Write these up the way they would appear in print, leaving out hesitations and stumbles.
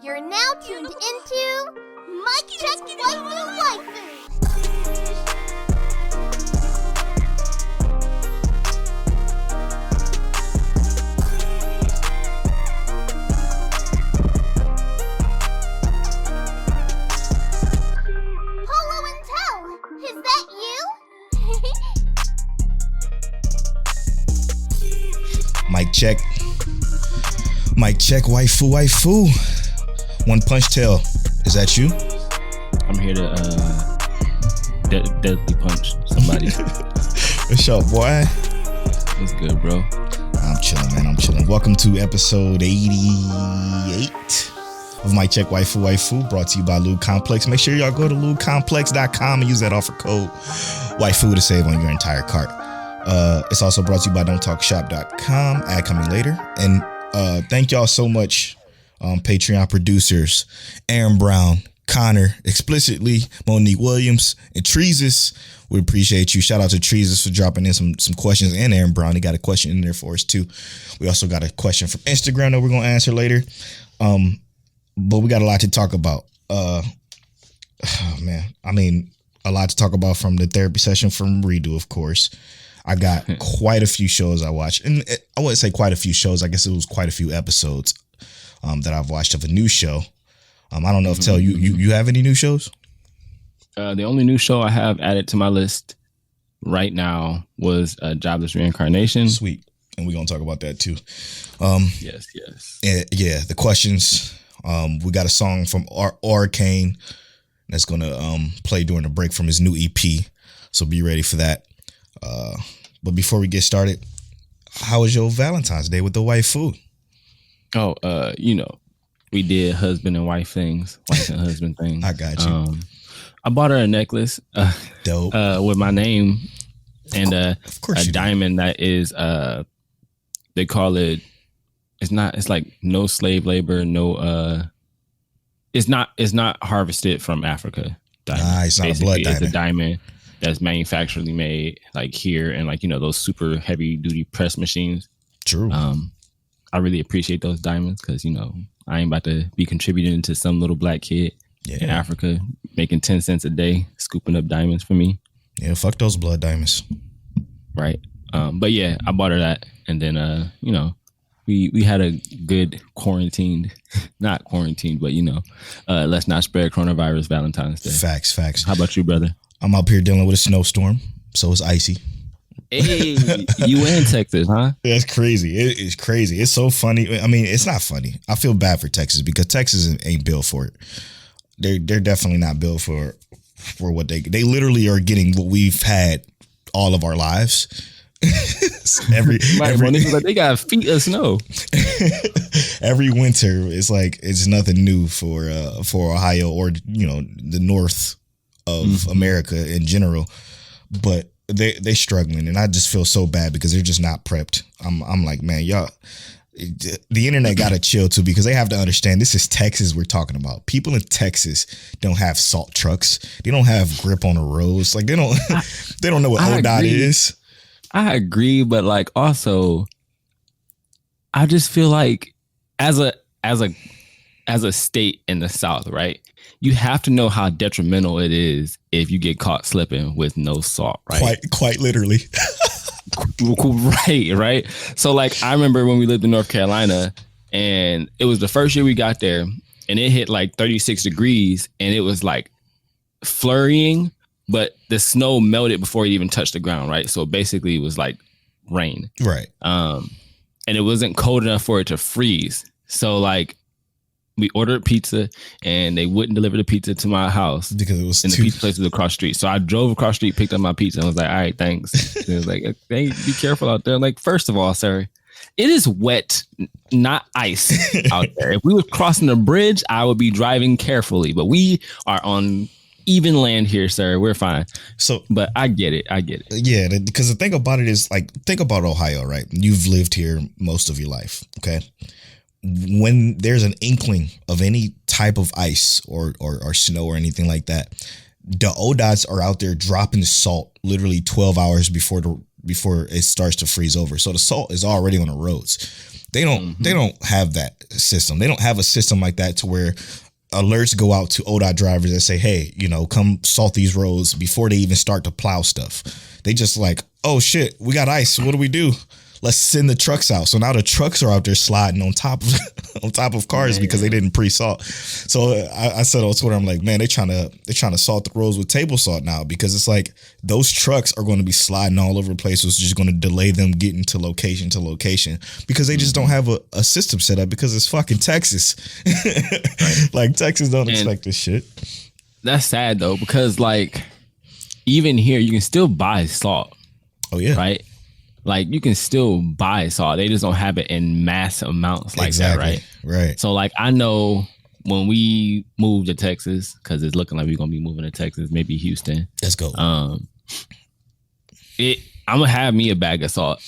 You're now tuned into Mic Check Waifu. Polo and Tell, is that you? Mic check. Mic check, waifu. One Punch Tail, is that you? I'm here to deadly punch somebody. What's up, boy? What's good, bro? I'm chilling, man. I'm chilling. Welcome to episode 88 of Mic Check Waifu, brought to you by Lube Complex. Make sure y'all go to lubecomplex.com and use that offer code waifu to save on your entire cart. It's also brought to you by don'ttalkshop.com. Ad coming later. And thank y'all so much, Patreon producers, Aaron Brown, Connor, Explicitly, Monique Williams, and Treesus. We appreciate you. Shout out to Treesus for dropping in some questions, and Aaron Brown. He got a question in there for us too. We also got a question from Instagram that we're gonna answer later. But we got a lot to talk about. Oh man, I mean, a lot to talk about from the therapy session from Redo, of course. I got quite a few shows I watched, and I wouldn't say quite a few shows. I guess it was quite a few episodes that I've watched of a new show. I don't know if Tell you have any new shows. The only new show I have added to my list right now was Jobless Reincarnation. Sweet, and we're gonna talk about that too. Yes. Yeah, the questions. We got a song from Auracane that's gonna play during the break from his new EP, so be ready for that. But before we get started, how was your Valentine's Day with the waifu? Oh, we did husband and wife things, wife and husband things. I got you. I bought her a necklace, dope, with my name and a diamond did. that is they call it. It's like no slave labor, no. It's not harvested from Africa. Diamond. Nah, it's not basically a blood diamond. It's a diamond that's manufacturally made like here and like, those super heavy duty press machines. True. I really appreciate those diamonds because, I ain't about to be contributing to some little black kid in Africa making 10 cents a day, scooping up diamonds for me. Yeah, fuck those blood diamonds. Right. But yeah, I bought her that. And then, we had a good not quarantined, but, let's not spread coronavirus Valentine's Day. Facts. How about you, brother? I'm up here dealing with a snowstorm, so it's icy. Hey, you in Texas, huh? That's crazy. It's crazy. It's so funny. I mean, it's not funny. I feel bad for Texas because Texas ain't built for it. They're definitely not built for what they literally are getting what we've had all of our lives. They got feet of snow. Every winter, it's nothing new for Ohio or the north of America in general, but they struggling, and I just feel so bad because they're just not prepped. I'm like, man, y'all, the internet gotta chill too, because they have to understand this is Texas we're talking about. People in Texas don't have salt trucks. They don't have grip on the roads. Like they don't know what ODOT is. I agree, but like also, I just feel like as a state in the South, right? You have to know how detrimental it is if you get caught slipping with no salt, right? Quite literally. Right. So like I remember when we lived in North Carolina and it was the first year we got there and it hit like 36 degrees and it was like flurrying, but the snow melted before it even touched the ground, right? So basically it was like rain. Right. And it wasn't cold enough for it to freeze. So like we ordered pizza and they wouldn't deliver the pizza to my house because it was the pizza place was across the street. So I drove across the street, picked up my pizza and was like, all right, thanks. It was like, hey, be careful out there. Like, first of all, sir, it is wet, not ice out there. If we were crossing a bridge, I would be driving carefully, but we are on even land here, sir. We're fine. So, but I get it. Yeah. Because the thing about it is like, think about Ohio, right? You've lived here most of your life. Okay. When there's an inkling of any type of ice or snow or anything like that, the ODOTs are out there dropping salt literally 12 hours before before it starts to freeze over. So the salt is already on the roads. They don't have that system. They don't have a system like that to where alerts go out to ODOT drivers that say, hey, come salt these roads before they even start to plow stuff. They just like, oh shit, we got ice. What do we do? Let's send the trucks out. So now the trucks are out there sliding on top of cars because they didn't pre-salt. So I said on Twitter, I'm like, man, they're trying to salt the roads with table salt now, because it's like those trucks are going to be sliding all over the place. So it's just going to delay them getting to location because they just don't have a system set up, because it's fucking Texas. Like Texas don't expect this shit. That's sad though, because like even here you can still buy salt. Oh yeah. Right. Like you can still buy salt. They just don't have it in mass amounts like that, right? Right. So like I know when we moved to Texas, because it's looking like we're gonna be moving to Texas, maybe Houston. Let's go. I'm gonna have me a bag of salt,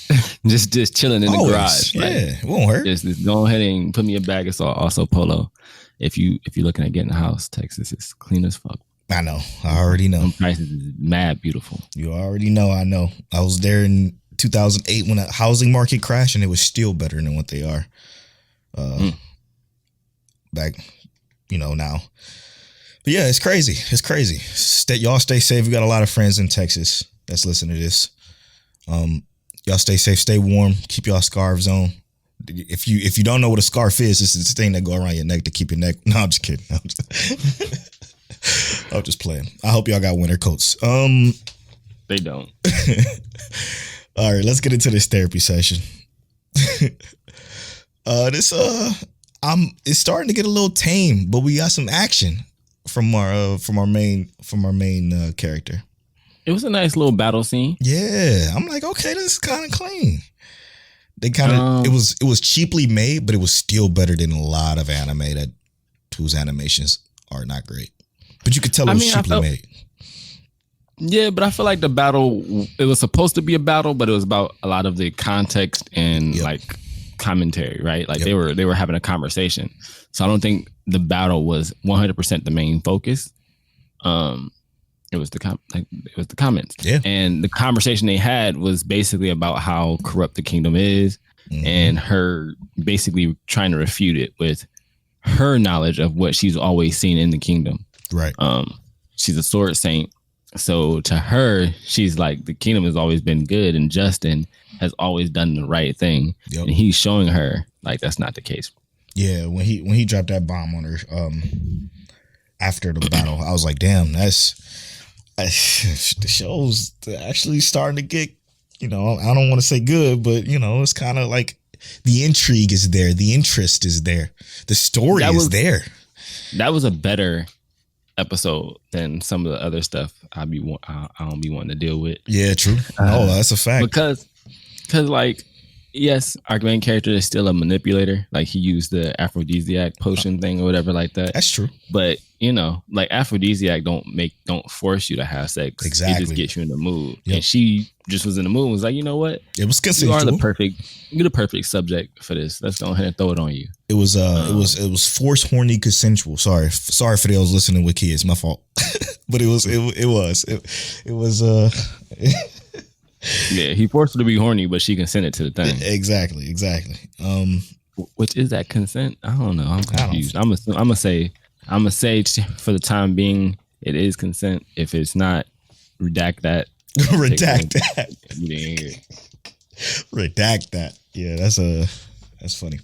just chilling in the garage. Yeah, like, it won't hurt. Just go ahead and put me a bag of salt. Also, Polo, if you're looking at getting a house, Texas is clean as fuck. I know. I already know. Prices is mad beautiful. You already know. I know. I was there in 2008 when the housing market crashed, and it was still better than what they are back, now. But yeah, it's crazy. It's crazy. Y'all stay safe. We got a lot of friends in Texas that's listening to this. Y'all stay safe, stay warm, keep y'all scarves on. If you don't know what a scarf is, it's this thing that go around your neck to keep your neck. No, I'm just kidding. I'm just playing. I hope y'all got winter coats. They don't. All right, let's get into this therapy session. It's starting to get a little tame, but we got some action from our main character. It was a nice little battle scene. Yeah, I'm like, okay, this is kind of clean. They kind of it was cheaply made, but it was still better than a lot of anime whose animations are not great. But you could tell it was cheaply made. Yeah, but I feel like the battle, it was supposed to be a battle, but it was about a lot of the context and like commentary, right? Like they were having a conversation. So I don't think the battle was 100% the main focus. It was the comments. Yeah. And the conversation they had was basically about how corrupt the kingdom is, and her basically trying to refute it with her knowledge of what she's always seen in the kingdom. Right. She's a sword saint. So to her, she's like, the kingdom has always been good and just and has always done the right thing. Yep. And he's showing her like that's not the case. Yeah, when he dropped that bomb on her after the battle, I was like, damn, the show's actually starting to get, I don't want to say good, but it's kind of like the intrigue is there, the interest is there, the story is there. That was a better episode than some of the other stuff I don't be wanting to deal with. Yeah, true. No, that's a fact. Because like, yes, our main character is still a manipulator. Like he used the aphrodisiac potion thing or whatever like that. That's true. But like aphrodisiac don't force you to have sex. Exactly. It just gets you in the mood. Yep. And she just was in the mood and was like, you know what? It was consensual. You're the perfect subject for this. Let's go ahead and throw it on you. It was force horny consensual. Sorry for those listening with kids. My fault. But it was. Yeah, he forced her to be horny, but she consented to the thing. Exactly. Which is that consent? I don't know. I'm confused. I'm gonna say for the time being, it is consent. If it's not, redact that. Redact that. You didn't hear it. Redact that. Yeah, that's funny.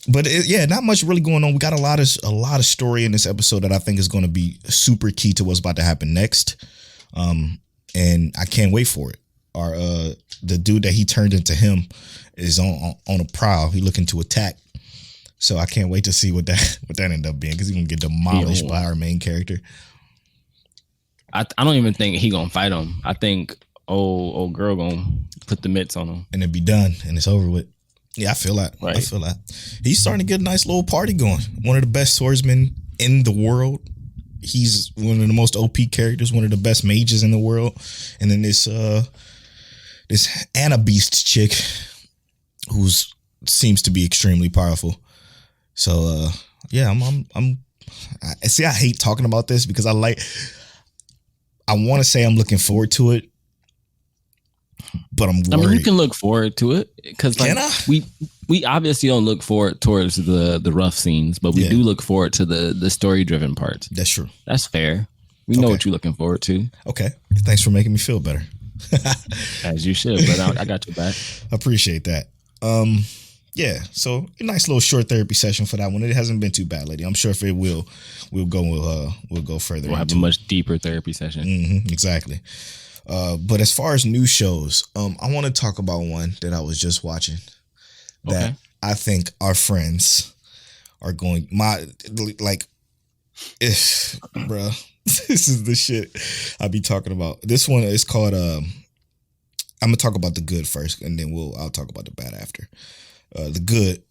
But not much really going on. We got a lot of story in this episode that I think is going to be super key to what's about to happen next. And I can't wait for it. The dude that he turned into him is on a prowl. He looking to attack. So I can't wait to see what that ended up being, because he's gonna get demolished by our main character. I don't even think he gonna fight him. I think old girl gonna put the mitts on him and it'd be done and it's over with. Yeah, I feel that. Right. I feel that. He's starting to get a nice little party going. One of the best swordsmen in the world. He's one of the most OP characters, one of the best mages in the world. And then this antagonist chick who's seems to be extremely powerful. So I hate talking about this because I want to say I'm looking forward to it, but I'm worried. I mean, you can look forward to it because like we obviously don't look forward towards the rough scenes, but we do look forward to the story driven parts. That's true. That's fair. We know what you're looking forward to. Okay. Thanks for making me feel better. As you should, but I got your back. Appreciate that. Yeah, so a nice little short therapy session for that one. It hasn't been too bad lately. I'm sure if it will, we'll go further. We'll have a much deeper therapy session. Exactly. But as far as new shows, I want to talk about one that I was just watching that I think our friends are going bruh. This is the shit I be talking about. This one is called I'm gonna talk about the good first, and then I'll talk about the bad after. The good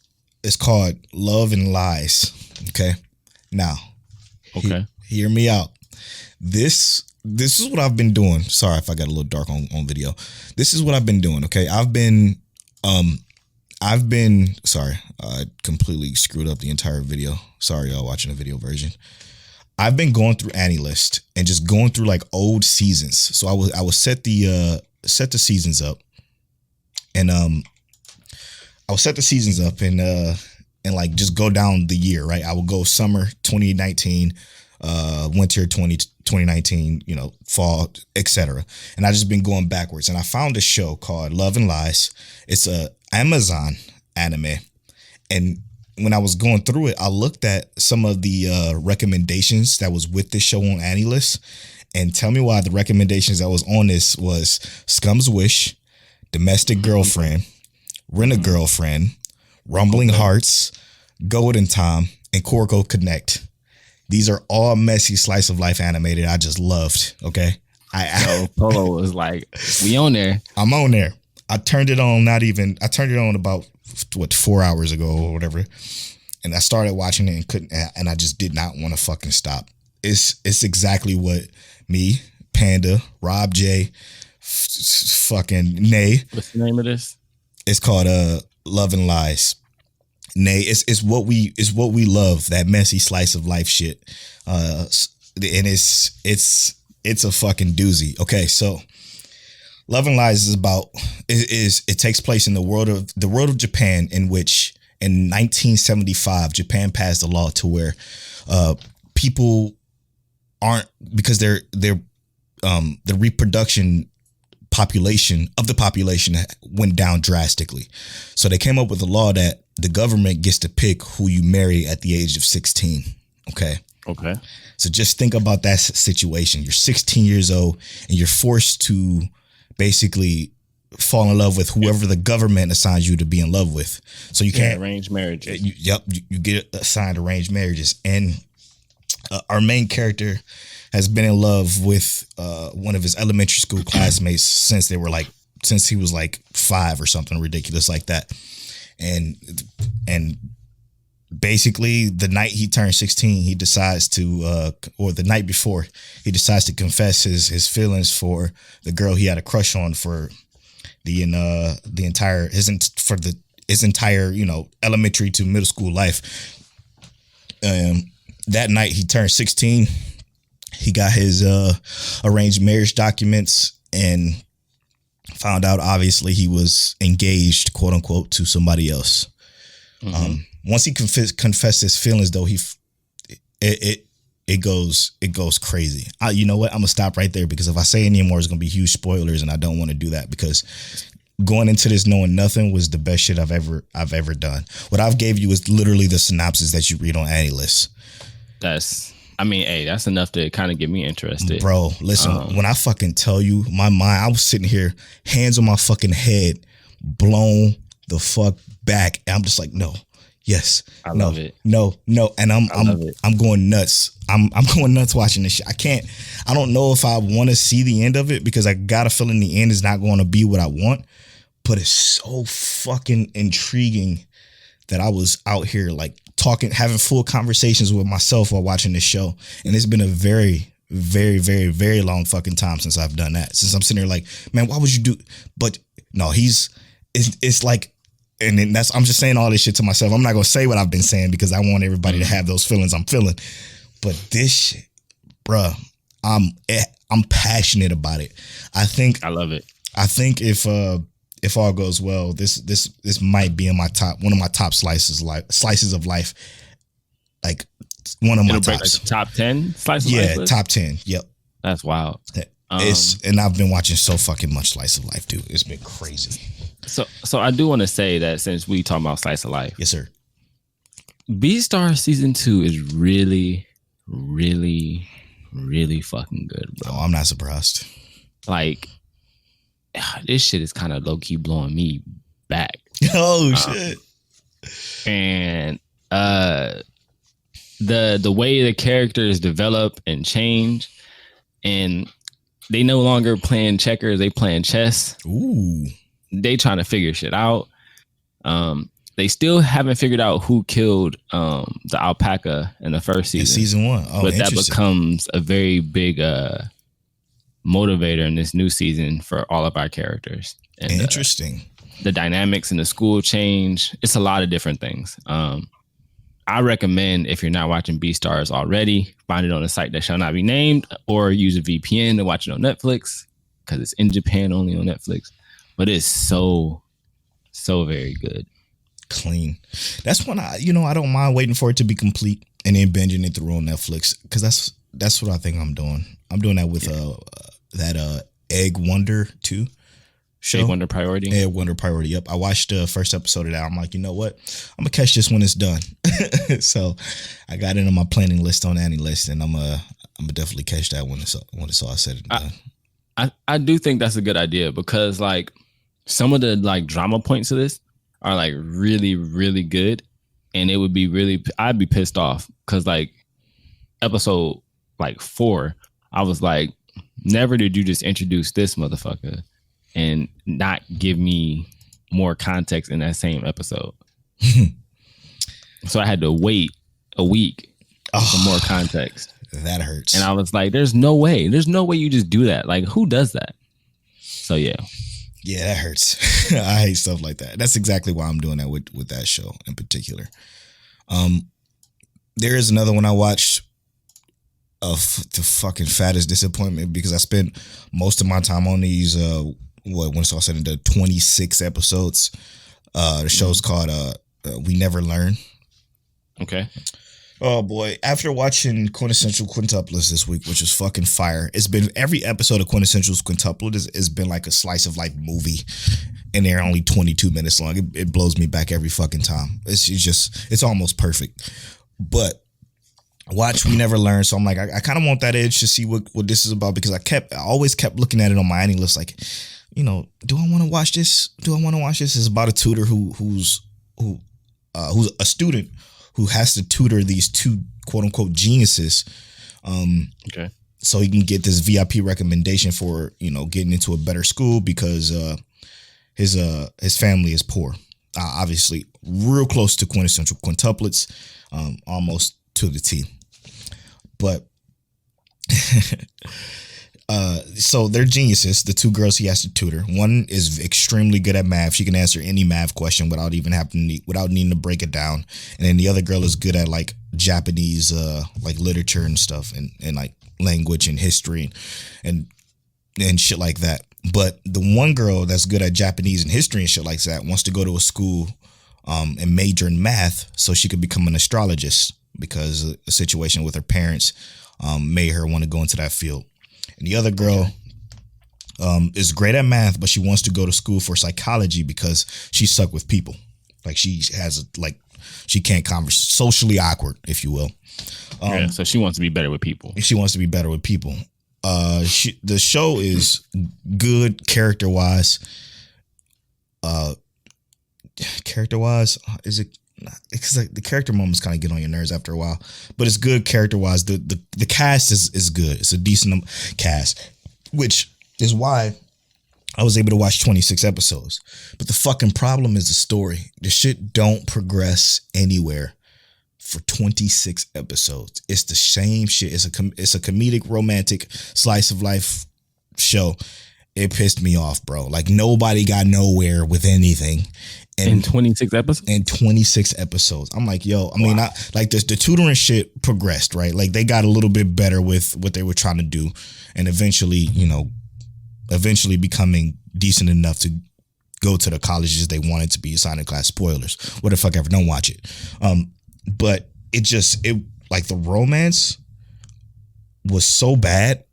is called Love and Lies. Okay. Now, hear me out. This is what I've been doing. Sorry if I got a little dark on video. This is what I've been doing. Okay. I've been sorry, I completely screwed up the entire video. Sorry, y'all watching the video version. I've been going through AniList and just going through like old seasons. So I will set the seasons up, and I'll set the seasons up and like just go down the year, right? I will go summer 2019, winter 2019, fall, etc. And I just been going backwards. And I found a show called Love and Lies. It's a Amazon anime. And when I was going through it, I looked at some of the recommendations that was with this show on AniList. And tell me why the recommendations that was on this was Scum's Wish, Domestic Girlfriend, Rent a Girlfriend, Rumbling Hearts, Golden Time, and Corco Connect. These are all messy slice of life animated I just loved. Okay. So Polo was like, we on there. I'm on there. I turned it on about 4 hours ago or whatever. And I started watching it and I just did not want to fucking stop. It's exactly what me, Panda, Rob J, fucking Nay. What's the name of this? It's called Love and Lies. Nay, it's what we love, that messy slice of life shit. And it's a fucking doozy. Okay, so Love and Lies is about it takes place in the world of Japan, in which in 1975 Japan passed a law to where people aren't, because the reproduction population went down drastically. So they came up with a law that the government gets to pick who you marry at the age of 16. Okay. So just think about that situation. You're 16 years old and you're forced to basically fall in love with whoever the government assigns you to be in love with. So you can't arrange marriages. You get assigned arranged marriages. And our main character has been in love with one of his elementary school classmates since he was like 5 or something ridiculous like that. And basically the night he turned 16, he decides to, or the night before, he decides to confess his feelings for the girl he had a crush on for his entire elementary to middle school life. That night he turned 16. He got his arranged marriage documents and found out obviously he was engaged, quote unquote, to somebody else. Once he confessed his feelings, though, it goes crazy. You know what? I'm gonna stop right there, because if I say any more, it's gonna be huge spoilers, and I don't want to do that, because going into this knowing nothing was the best shit I've ever done. What I've gave you is literally the synopsis that you read on AniList. That's enough to kind of get me interested. Bro, listen, when I fucking tell you, my mind, I was sitting here, hands on my fucking head, blown the fuck back. And I'm just like, no, yes, I love it. No. And I'm going nuts. I'm going nuts watching this shit. I don't know if I want to see the end of it, because I got a feeling the end is not going to be what I want, but it's so fucking intriguing that I was out here like talking, having full conversations with myself while watching this show. And it's been a very, very, very, very long fucking time since I've done that. Since I'm sitting there like, man, why would you do? But no, it's like, and then I'm just saying all this shit to myself. I'm not going to say what I've been saying, because I want everybody to have those feelings I'm feeling. But this shit, bruh, I'm passionate about it. I love it. I think if all goes well, this might be in one of my top slices of life. Like one of my It'll break tops. like the top 10 slices of life list? Top 10. Yep. That's wild. And I've been watching so fucking much slice of life, dude. It's been crazy. So I do want to say that since we talking about slice of life, yes, sir. Beastars season 2 is really, really, really fucking good, bro. Oh, I'm not surprised. Like, this shit is kind of low key blowing me back. Oh shit! And the way the characters develop and change, and they no longer playing checkers, they playing chess. Ooh. They trying to figure shit out. They still haven't figured out who killed the alpaca in the first season. In season 1. Oh, but that becomes a very big motivator in this new season for all of our characters. And, interesting. The dynamics in the school change. It's a lot of different things. I recommend, if you're not watching Beastars already, find it on a site that shall not be named, or use a VPN to watch it on Netflix, because it's in Japan only on Netflix. But it's so very good. Clean. That's when I don't mind waiting for it to be complete and then binging it through on Netflix, because that's what I think I'm doing. I'm doing that with that Egg Wonder 2 show. Egg Wonder Priority. Egg Wonder Priority. Yep. I watched the first episode of that. I'm like, you know what? I'm gonna catch this when it's done. So I got it on my planning list on AniList, and I'm gonna definitely catch that when it's all said and done. I do think that's a good idea, because like some of the like drama points of this are like really, really good. And it would be I'd be pissed off, because like episode like 4, I was like, never did you just introduce this motherfucker and not give me more context in that same episode. So I had to wait a week for more context. That hurts. And I was like, there's no way you just do that. Like, who does that? So yeah. Yeah, that hurts. I hate stuff like that. That's exactly why I'm doing that with that show in particular. There is another one I watched of the fucking fattest disappointment, because I spent most of my time on these, when it's all said and done, 26 episodes. The show's called We Never Learn. Okay. Oh boy! After watching Quintessential Quintuplets this week, which is fucking fire, it's been every episode of Quintessential Quintuplet has been like a slice of life movie, and they're only 22 minutes long. It blows me back every fucking time. It's almost perfect. But watch We Never Learn, so I'm like, I kind of want that edge to see what this is about, because I always kept looking at it on my AniList, like, do I want to watch this? It's about a tutor who's a student who has to tutor these two quote unquote geniuses. Okay. So he can get this VIP recommendation for, getting into a better school, because his family is poor. Obviously real close to Quintessential Quintuplets, almost to the T. But so they're geniuses, the two girls he has to tutor. One is extremely good at math. She can answer any math question without needing to break it down. And then the other girl is good at like Japanese like literature and stuff, and like language and history and shit like that. But the one girl that's good at Japanese and history and shit like that wants to go to a school and major in math so she could become an astrologist, because a situation with her parents made her want to go into that field. And the other girl is great at math, but she wants to go to school for psychology because she's stuck with people. Like she can't converse, socially awkward, if you will. So she wants to be better with people. The show is good character-wise. Is it? Because like the character moments kind of get on your nerves after a while, but it's good character-wise. The cast is good. It's a decent cast, which is why I was able to watch 26 episodes. But the fucking problem is the story. The shit don't progress anywhere for 26 episodes. It's the same shit. It's a comedic, romantic, slice of life show. It pissed me off, bro. Like nobody got nowhere with anything. In 26 episodes? In 26 episodes. I'm like, yo, I mean, the tutoring shit progressed, right? Like they got a little bit better with what they were trying to do, and eventually becoming decent enough to go to the colleges they wanted to be assigned in class. Spoilers. What the fuck ever, don't watch it. But it like the romance was so bad,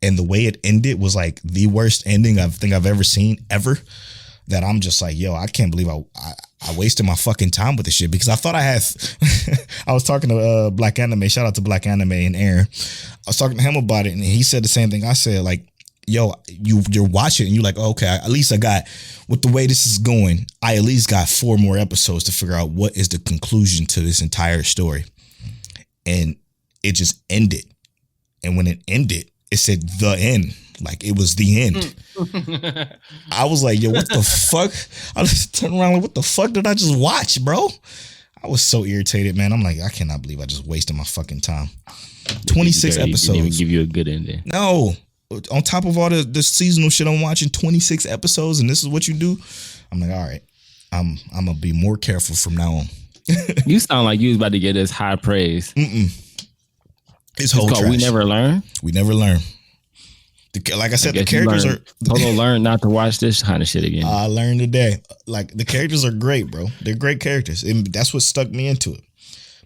and the way it ended was like the worst ending I think I've ever seen ever, that I'm just like, yo, I can't believe I wasted my fucking time with this shit, because I thought I had I was talking to Black Anime, shout out to Black Anime and Aaron. I was talking to him about it, and he said the same thing I said, like, yo, you're watching and you're like, okay, at least I got, with the way this is going, I at least got 4 more episodes to figure out what is the conclusion to this entire story. And it just ended. And when it ended, it said the end. Like, it was the end. I was like, yo, what the fuck? I just turned around like, what the fuck did I just watch, bro? I was so irritated, man. I'm like, I cannot believe I just wasted my fucking time. 26 episodes. Didn't even give you a good ending. No. On top of all the seasonal shit I'm watching, 26 episodes, and this is what you do? I'm like, all right, I'm going to be more careful from now on. You sound like you was about to get this high praise. It's whole called trash. We Never Learn? We Never learn. Like I said, the characters are... Polo learned not to watch this kind of shit again. I learned today. Like, the characters are great, bro. They're great characters. And that's what stuck me into it.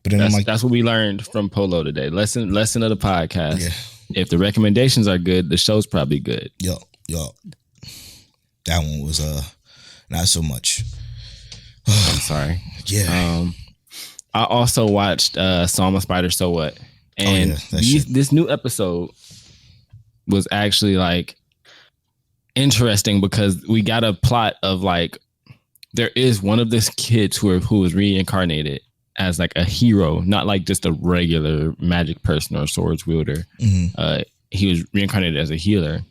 But then that's what we learned from Polo today. Lesson of the podcast. Yeah. If the recommendations are good, the show's probably good. Yo. That one was not so much. I'm sorry. Yeah. I also watched Psalm of Spider, So What? And this new episode was actually like interesting, because we got a plot of like, there is one of these kids who was reincarnated as like a hero, not like just a regular magic person or swords wielder. He was reincarnated as a healer.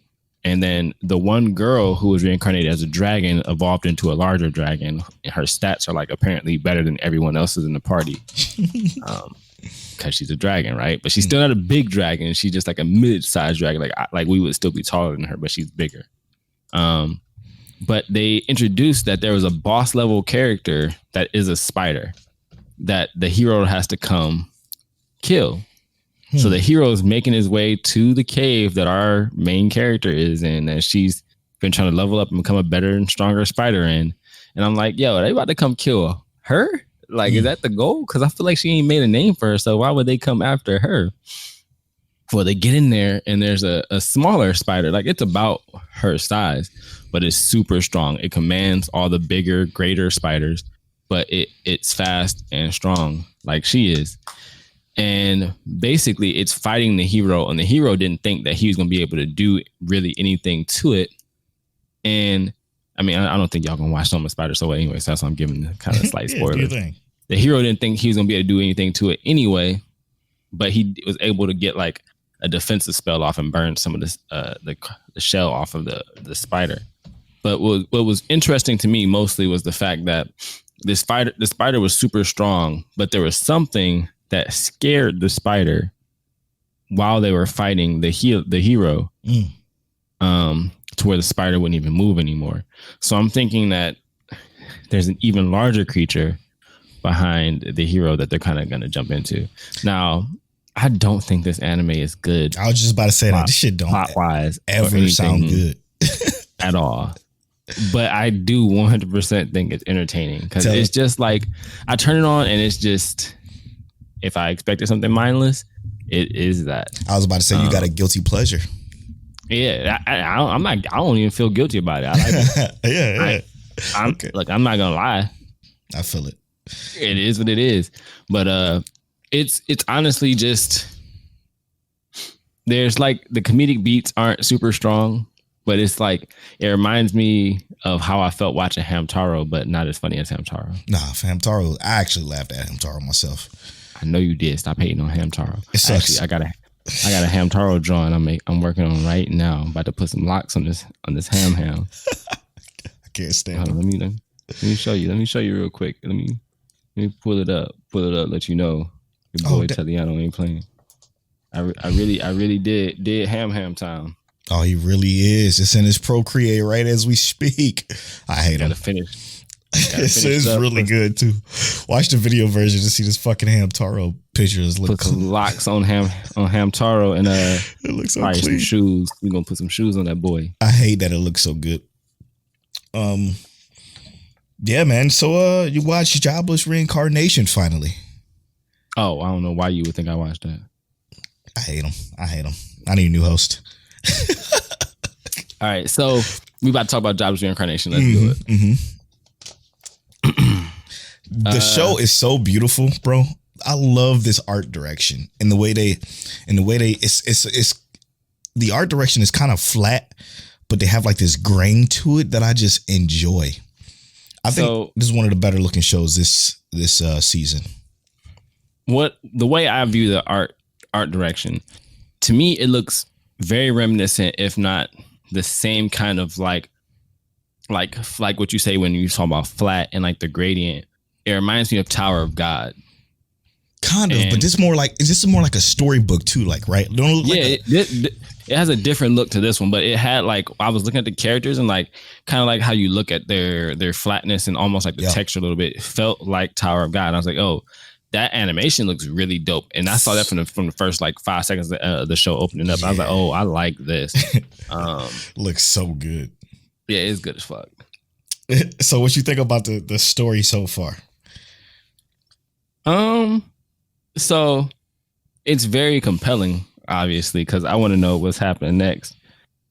And then the one girl who was reincarnated as a dragon evolved into a larger dragon. And her stats are like apparently better than everyone else's in the party. Because she's a dragon, right? But she's still not a big dragon. She's just like a mid-sized dragon. Like we would still be taller than her, but she's bigger. But they introduced that there was a boss level character that is a spider that the hero has to come kill. So the hero is making his way to the cave that our main character is in, and she's been trying to level up and become a better and stronger spider in. And I'm like, yo, are they about to come kill her? Like, is that the goal? Because I feel like she ain't made a name for her, so why would they come after her? Well, they get in there, and there's a smaller spider. Like, it's about her size, but it's super strong. It commands all the bigger, greater spiders, but it's fast and strong like she is. And basically, it's fighting the hero, and the hero didn't think that he was going to be able to do really anything to it. And I mean, I don't think y'all gonna watch Summer Spider, so anyway, so that's why I'm giving the kind of slight spoiler. The hero didn't think he was gonna be able to do anything to it anyway, but he was able to get like a defensive spell off and burn some of this the shell off of the spider. But what was interesting to me mostly was the fact that the spider was super strong, but there was something that scared the spider while they were fighting the hero. To where the spider wouldn't even move anymore. So I'm thinking that there's an even larger creature behind the hero that they're kind of going to jump into. Now, I don't think this anime is good. I was just about to say that this shit don't plot-wise ever sound good at all. But I do 100% think it's entertaining, because it's just like, I turn it on and it's just, if I expected something mindless, it is that. I was about to say, you got a guilty pleasure. Yeah, I don't even feel guilty about it. I like it. Okay. Look, I'm not gonna lie. I feel it. It is what it is. But it's honestly just, there's like, the comedic beats aren't super strong, but it's like, it reminds me of how I felt watching Hamtaro, but not as funny as Hamtaro. Nah, for Hamtaro, I actually laughed at Hamtaro myself. I know you did. Stop hating on Hamtaro. It sucks. Actually, I got a Hamtaro drawing I'm working on right now. I'm about to put some locks on this ham. I can't stand it. Let me show you. Let me show you real quick. Let me pull it up. Let you know your boy Teliano ain't playing. I really did ham time. Oh, he really is. It's in his Procreate right as we speak. I hate him. It's really good too. Watch the video version to see this fucking Hamtaro pictures. Put some locks on Hamtaro and it looks so clean. Some shoes. We're gonna put some shoes on that boy. I hate that it looks so good. Yeah, man. So you watched Jobless Reincarnation finally. Oh, I don't know why you would think I watched that. I hate him. I need a new host. All right, so we about to talk about Jobless Reincarnation. Let's do it. The show is so beautiful, bro. I love this art direction and the way it's the art direction is kind of flat, but they have like this grain to it that I just enjoy. I think this is one of the better looking shows this season. The way I view the art direction, to me, it looks very reminiscent, if not the same kind of like what you say when you talk about flat and like the gradient. It reminds me of Tower of God. Kind of, but this is more like a storybook too, like, right? Don't look like it has a different look to this one, but it had like, I was looking at the characters and like kind of like how you look at their flatness and almost like the texture a little bit. It felt like Tower of God. And I was like, oh, that animation looks really dope. And I saw that from the first like 5 seconds of the show opening up. Yeah. I was like, oh, I like this. Looks so good. Yeah, it's good as fuck. So what you think about the story so far? So it's very compelling, obviously, because I want to know what's happening next.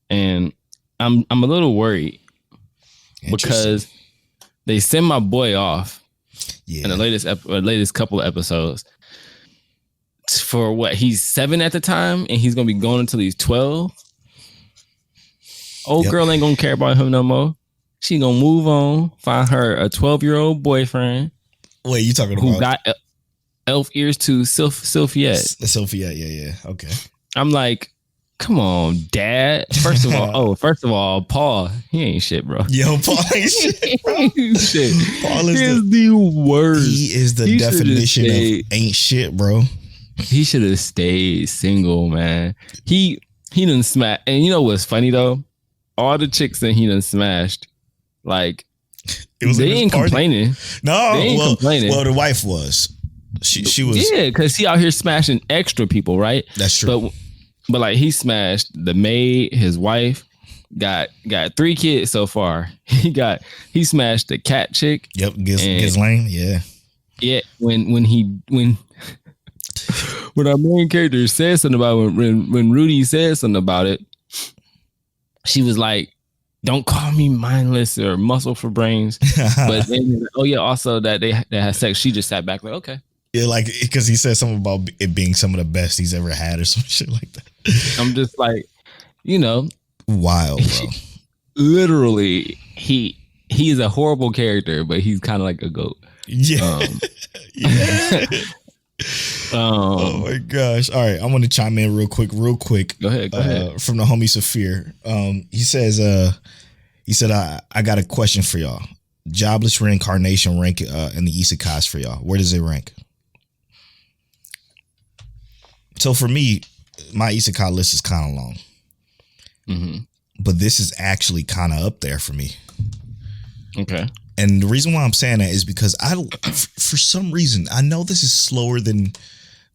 And I'm a little worried because they send my boy off in the latest couple of episodes for what, he's 7 at the time and he's gonna be going until he's 12. Girl ain't gonna care about him no more. She gonna move on, find her a 12-year-old boyfriend. Wait, you talking about who got elf ears to Sylphiette? Sylphiette, yeah. Okay. I'm like, come on, Dad. First of all, Paul, he ain't shit, bro. Yo, Paul ain't shit, bro. Shit. Paul is the worst. He is the definition of ain't shit, bro. He should have stayed single, man. He done smash. And you know what's funny though? All the chicks that he done smashed, like, they ain't complaining. No, they ain't complaining. Well, the wife was. She was. Yeah, because he out here smashing extra people, right? That's true. But like, he smashed the maid, his wife, got 3 kids so far. He smashed the cat chick. Yep, Ghislaine. Yeah. Yeah, when our main character said something about when Rudy said something about it, she was like, don't call me mindless or muscle for brains. But then, also that they had sex. She just sat back like, okay. Yeah, like, because he said something about it being some of the best he's ever had or some shit like that. I'm just like, wild, bro. Literally, he is a horrible character, but he's kind of like a goat. Yeah. Yeah. Oh my gosh. All right, I want to chime in real quick. Go ahead. From the homie Saphir. He said I got a question for y'all. Jobless Reincarnation rank in the isekais for y'all. Where does it rank? So for me, my isekai list is kind of long. Mm-hmm. But this is actually kind of up there for me. Okay. And the reason why I'm saying that is because for some reason, I know this is slower than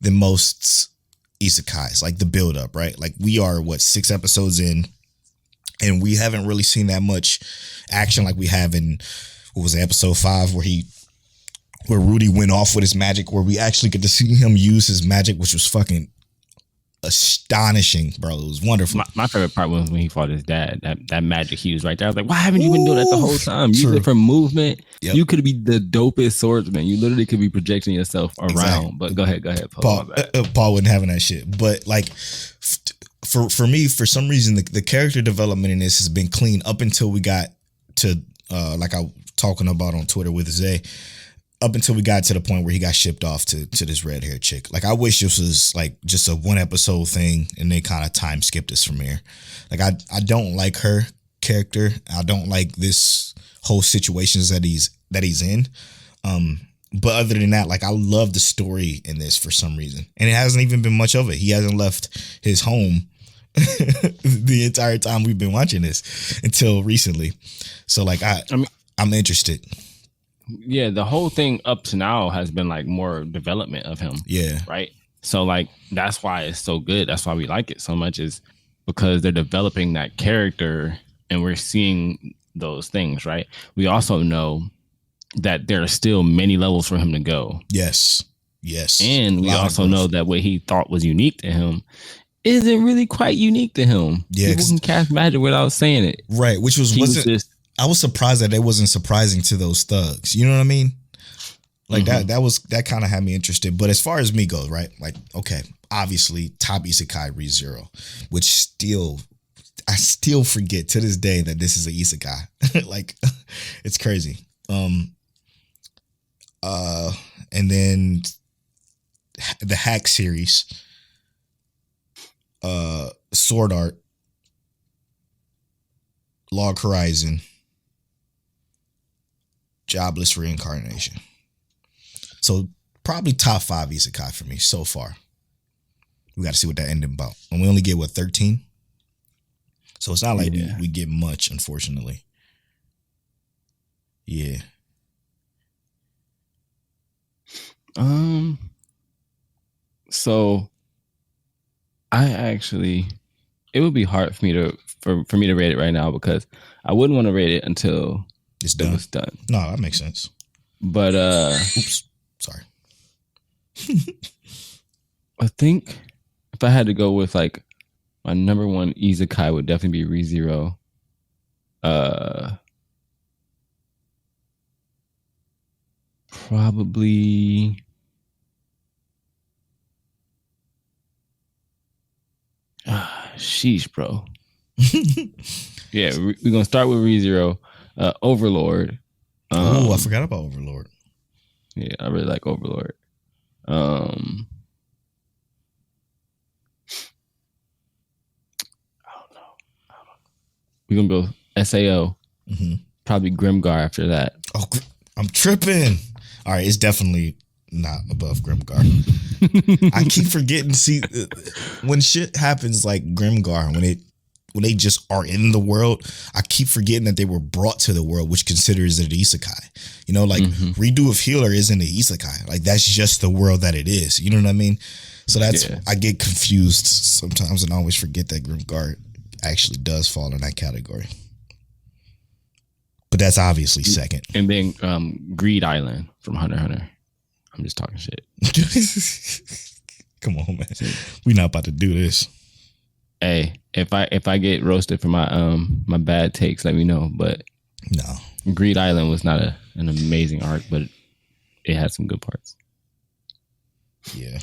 most isekais, like the build up, right? Like, we are 6 episodes in, and we haven't really seen that much action like we have in, what was it, episode 5, where Rudy went off with his magic, where we actually get to see him use his magic, which was fucking astonishing, bro. It was wonderful. My favorite part was when he fought his dad. That magic he was right there. I was like, why haven't you been doing that the whole time? Use it for movement. Yep. You could be the dopest swordsman. You literally could be projecting yourself around. Exactly. But go ahead, Paul. Paul wasn't having that shit. But like, for me, for some reason, the character development in this has been clean up until we got to like I was talking about on Twitter with Zay. Up until we got to the point where he got shipped off to this red hair chick. Like, I wish this was like just a 1 episode thing and they kind of time skipped us from here. Like, I don't like her character. I don't like this whole situations that he's in. But other than that, like, I love the story in this for some reason. And it hasn't even been much of it. He hasn't left his home the entire time we've been watching this until recently. So like, I'm interested. Yeah, the whole thing up to now has been like more development of him. Yeah. Right. So like, that's why it's so good. That's why we like it so much, is because they're developing that character and we're seeing those things, right? We also know that there are still many levels for him to go. Yes. And we also know that what he thought was unique to him isn't really quite unique to him. Yeah, people can cast magic without saying it. Right, which I was surprised that it wasn't surprising to those thugs. You know what I mean? Like that kind of had me interested. But as far as me goes, right? Like, okay, obviously top isekai ReZERO, which I still forget to this day that this is an isekai. Like, it's crazy. And then the Hack series, Sword Art, Log Horizon, Jobless Reincarnation. So probably top 5 isekai for me so far. We got to see what that ended about. And we only get 13. So it's not like we get much, unfortunately. Yeah. So it would be hard for me to rate it right now because I wouldn't want to rate it until it's done. No, that makes sense. But oops, sorry. I think if I had to go with like my number one isekai would definitely be ReZERO. Probably sheesh, bro. Yeah, we're gonna start with ReZERO. Overlord. Oh, I forgot about Overlord. Yeah, I really like Overlord. I don't know. We're gonna go SAO. Probably Grimgar after that. Oh, I'm tripping. All right, it's definitely not above Grimgar. I keep forgetting. See, when shit happens like Grimgar, when they just are in the world, I keep forgetting that they were brought to the world, which considers it an isekai. You know, like Redo of Healer isn't an isekai. Like that's just the world that it is. You know what I mean? So that's I get confused sometimes and I always forget that Grimgar actually does fall in that category. But that's obviously second. And then Greed Island from Hunter x Hunter. I'm just talking shit. Come on, man. We're not about to do this. Hey, if I get roasted for my my bad takes, let me know. But no, Greed Island was not an amazing arc, but it had some good parts. Yeah.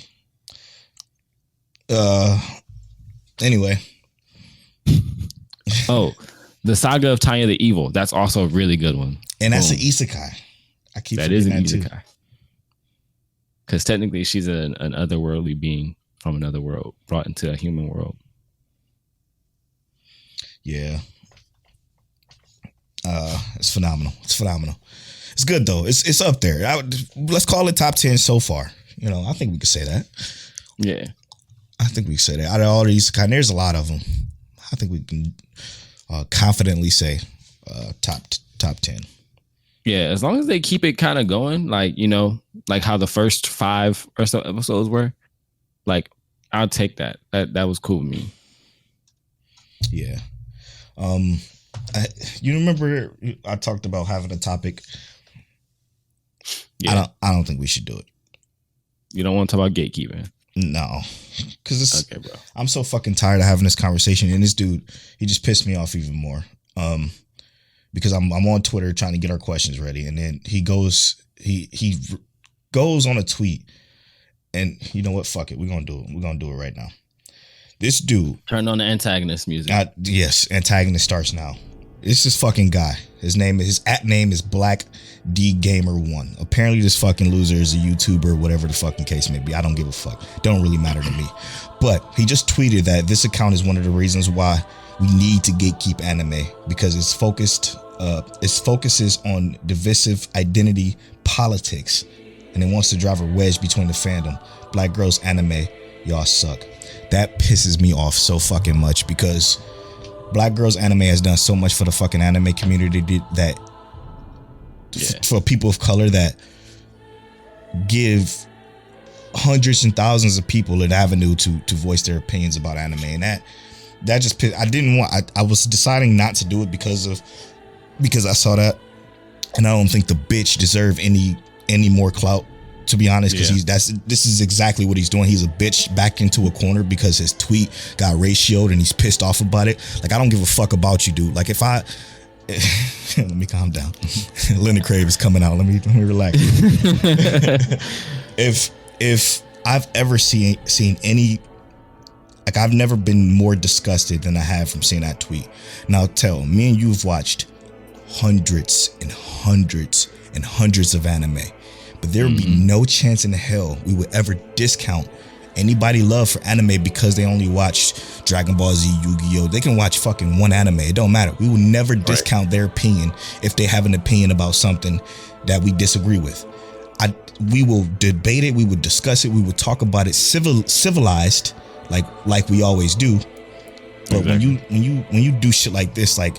Anyway. Oh, the Saga of Tanya the Evil. That's also a really good one. And that's an isekai. That is an isekai. Because technically she's an otherworldly being from another world brought into a human world. Yeah. It's phenomenal. It's phenomenal. It's good though. It's up there. Let's call it top 10 so far. You know, I think we could say that. Yeah. I think we could say that. Out of all these, there's a lot of them. I think we can confidently say top 10. Yeah, as long as they keep it kind of going, like, you know, like how the first 5 or so episodes were, like, I'll take that. That was cool with me. Yeah. You remember I talked about having a topic? Yeah. I don't think we should do it. You don't want to talk about gatekeeping? No, because okay, bro. I'm so fucking tired of having this conversation, and this dude, he just pissed me off even more. Because I'm on Twitter trying to get our questions ready, and then he goes on a tweet, and you know what? Fuck it, we're gonna do it. We're gonna do it right now. This dude turned on the antagonist music. Yes, antagonist starts now. It's this fucking guy. His at name is Black D Gamer 1. Apparently this fucking loser is a YouTuber, whatever the fucking case may be. I don't give a fuck. Don't really matter to me. But he just tweeted that this account is one of the reasons why we need to gatekeep anime, because it focuses on divisive identity politics, and it wants to drive a wedge between the fandom. Black girls anime, y'all suck. That pisses me off so fucking much, because Black girls anime has done so much for the fucking anime community that for people of color, that give hundreds and thousands of people an avenue to voice their opinions about anime. And that just pissed. I was deciding not to do it because of because I saw that, and I don't think the bitch deserve any more clout, to be honest, because this is exactly what he's doing. He's a bitch back into a corner because his tweet got ratioed and he's pissed off about it. Like, I don't give a fuck about you, dude. Like, if I let me calm down. Leonard Crave is coming out. Let me relax. If I've ever seen any, like, I've never been more disgusted than I have from seeing that tweet. Now, tell me and you've watched hundreds and hundreds and hundreds of anime, but there would be no chance in hell we would ever discount anybody love for anime because they only watch Dragon Ball Z, Yu-Gi-Oh. They can watch fucking one anime. It don't matter. We would never discount their opinion if they have an opinion about something that we disagree with. We will debate it. We would discuss it. We would talk about it civilized, like we always do. But when you do shit like this, like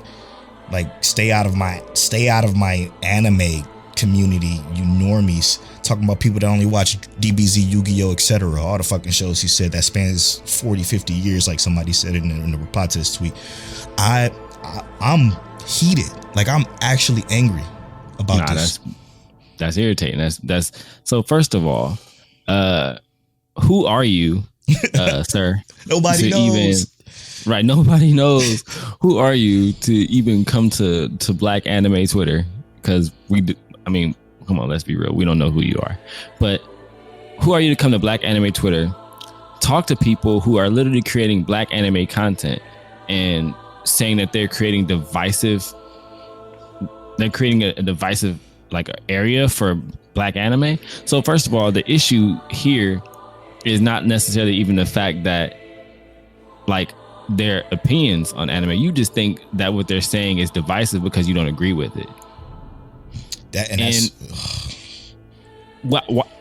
stay out of my anime community, you normies, talking about people that only watch DBZ, Yu-Gi-Oh, etc. All the fucking shows he said that spans 40, 50 years, like somebody said in the reply to this tweet. I'm heated. Like, I'm actually angry about this. That's irritating. That's so. First of all, who are you, sir? Nobody knows. Nobody knows. Who are you to even come to Black Anime Twitter? Because come on, let's be real. We don't know who you are. But who are you to come to Black Anime Twitter, talk to people who are literally creating Black anime content and saying that they're creating a divisive like area for Black anime? So first of all, the issue here is not necessarily even the fact that, like, their opinions on anime. You just think that what they're saying is divisive because you don't agree with it.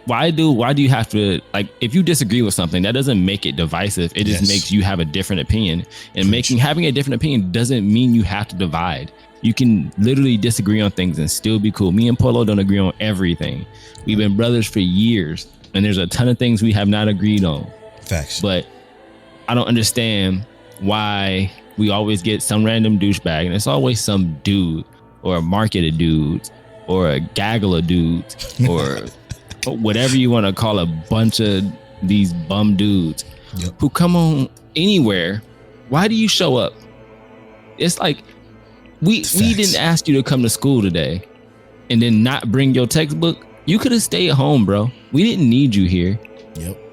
Why do you have to, like, if you disagree with something, that doesn't make it divisive. It just makes you have a different opinion, and having a different opinion doesn't mean you have to divide. You can literally disagree on things and still be cool. Me and Polo don't agree on everything. We've been brothers for years, and there's a ton of things we have not agreed on. Facts. But I don't understand why we always get some random douchebag, and it's always some dude or a market of dudes or a gaggle of dudes or whatever you want to call a bunch of these bum dudes who come on anywhere. Why do you show up? It's like, we didn't ask you to come to school today and then not bring your textbook. You could have stayed home, bro. We didn't need you here.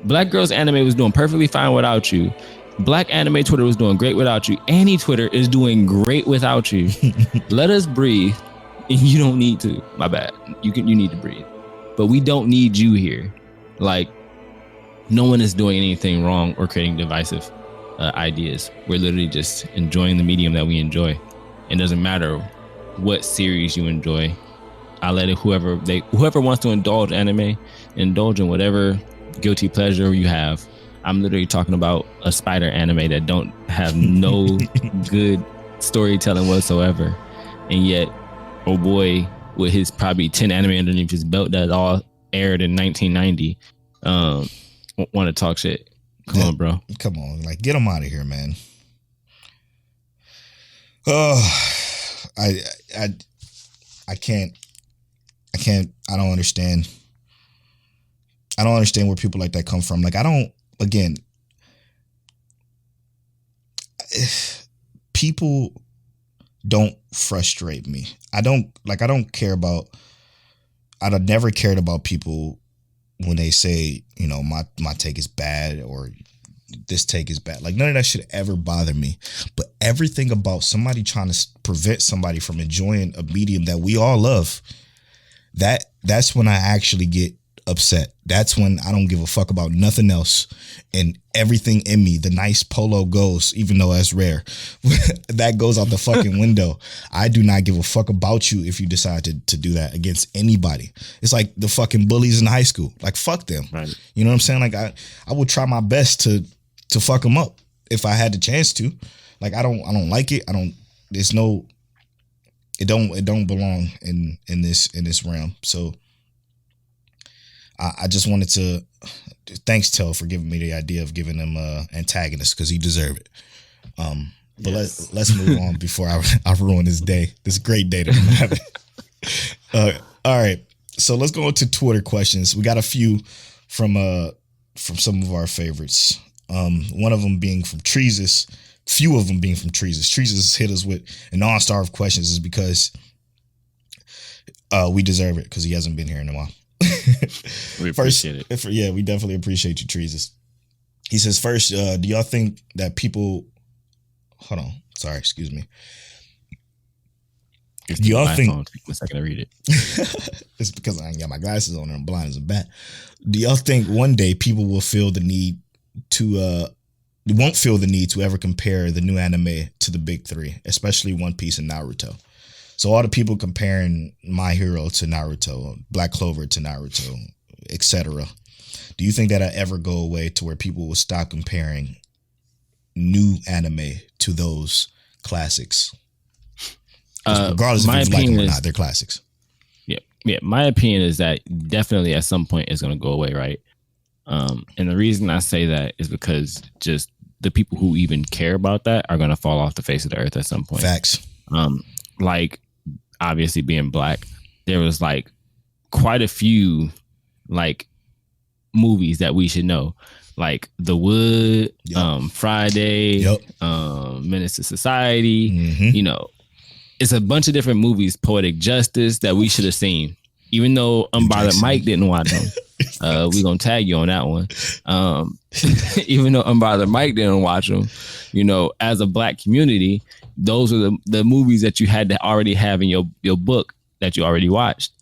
Black Girls Anime was doing perfectly fine without you. Black Anime Twitter was doing great without you. Annie Twitter is doing great without you. Let us breathe. And you don't need to. My bad. You need to breathe. But we don't need you here. Like, no one is doing anything wrong or creating divisive ideas. We're literally just enjoying the medium that we enjoy. It doesn't matter what series you enjoy. I'll let it whoever wants to indulge anime, indulge in whatever guilty pleasure you have. I'm literally talking about a spider anime that don't have no good storytelling whatsoever. And yet, oh boy, with his probably 10 anime underneath his belt that all aired in 1990, want to talk shit. Come on, bro. Come on. Like, get him out of here, man. Oh, I can't. I don't understand. I don't understand where people like that come from. Like, people don't frustrate me. I've never cared about people when they say, my take is bad or this take is bad. Like, none of that should ever bother me. But everything about somebody trying to prevent somebody from enjoying a medium that we all love, that's when I actually get upset. That's when I don't give a fuck about nothing else, and everything in me, the nice Polo goes, even though that's rare, that goes out the fucking window. I do not give a fuck about you if you decide to do that against anybody. It's like the fucking bullies in high school. Like, fuck them. Right. You know what I'm saying? Like, I would try my best to fuck them up if I had the chance to. Like, I don't like it. It don't belong in this realm. So I just wanted to thanks Tell for giving me the idea of giving him antagonist, because he deserved it. But let's move on before I ruin this day. This great day that I'm having. All right. So let's go into Twitter questions. We got a few from some of our favorites. One of them being from Treesus. Few of them being from Treesus. Treesus hit us with an all-star of questions is because we deserve it because he hasn't been here in a while. We appreciate it. Yeah, we definitely appreciate you, Treesus. He says, first, do y'all think that people... Hold on. Sorry, excuse me. Do y'all think... Take a second to read it. It's because I ain't got my glasses on and I'm blind as a bat. Do y'all think one day people will feel the need to... won't feel the need to ever compare the new anime to the big three, especially One Piece and Naruto? So all the people comparing My Hero to Naruto, Black Clover to Naruto, etc. Do you think that'll ever go away to where people will stop comparing new anime to those classics? Regardless if you like them or not, they're classics. Yeah. My opinion is that definitely at some point it's going to go away, right? And the reason I say that is because just the people who even care about that are going to fall off the face of the earth at some point. Facts. Like obviously being black, there was like quite a few like movies that we should know, like The Wood, Friday, Menace to Society. You know, it's a bunch of different movies. Poetic Justice that we should have seen, even though Unbothered Mike didn't watch them. We gonna tag you on that one. Even though Unbothered Mike didn't watch them, you know, as a black community, those are the movies that you had to already have in your book that you already watched.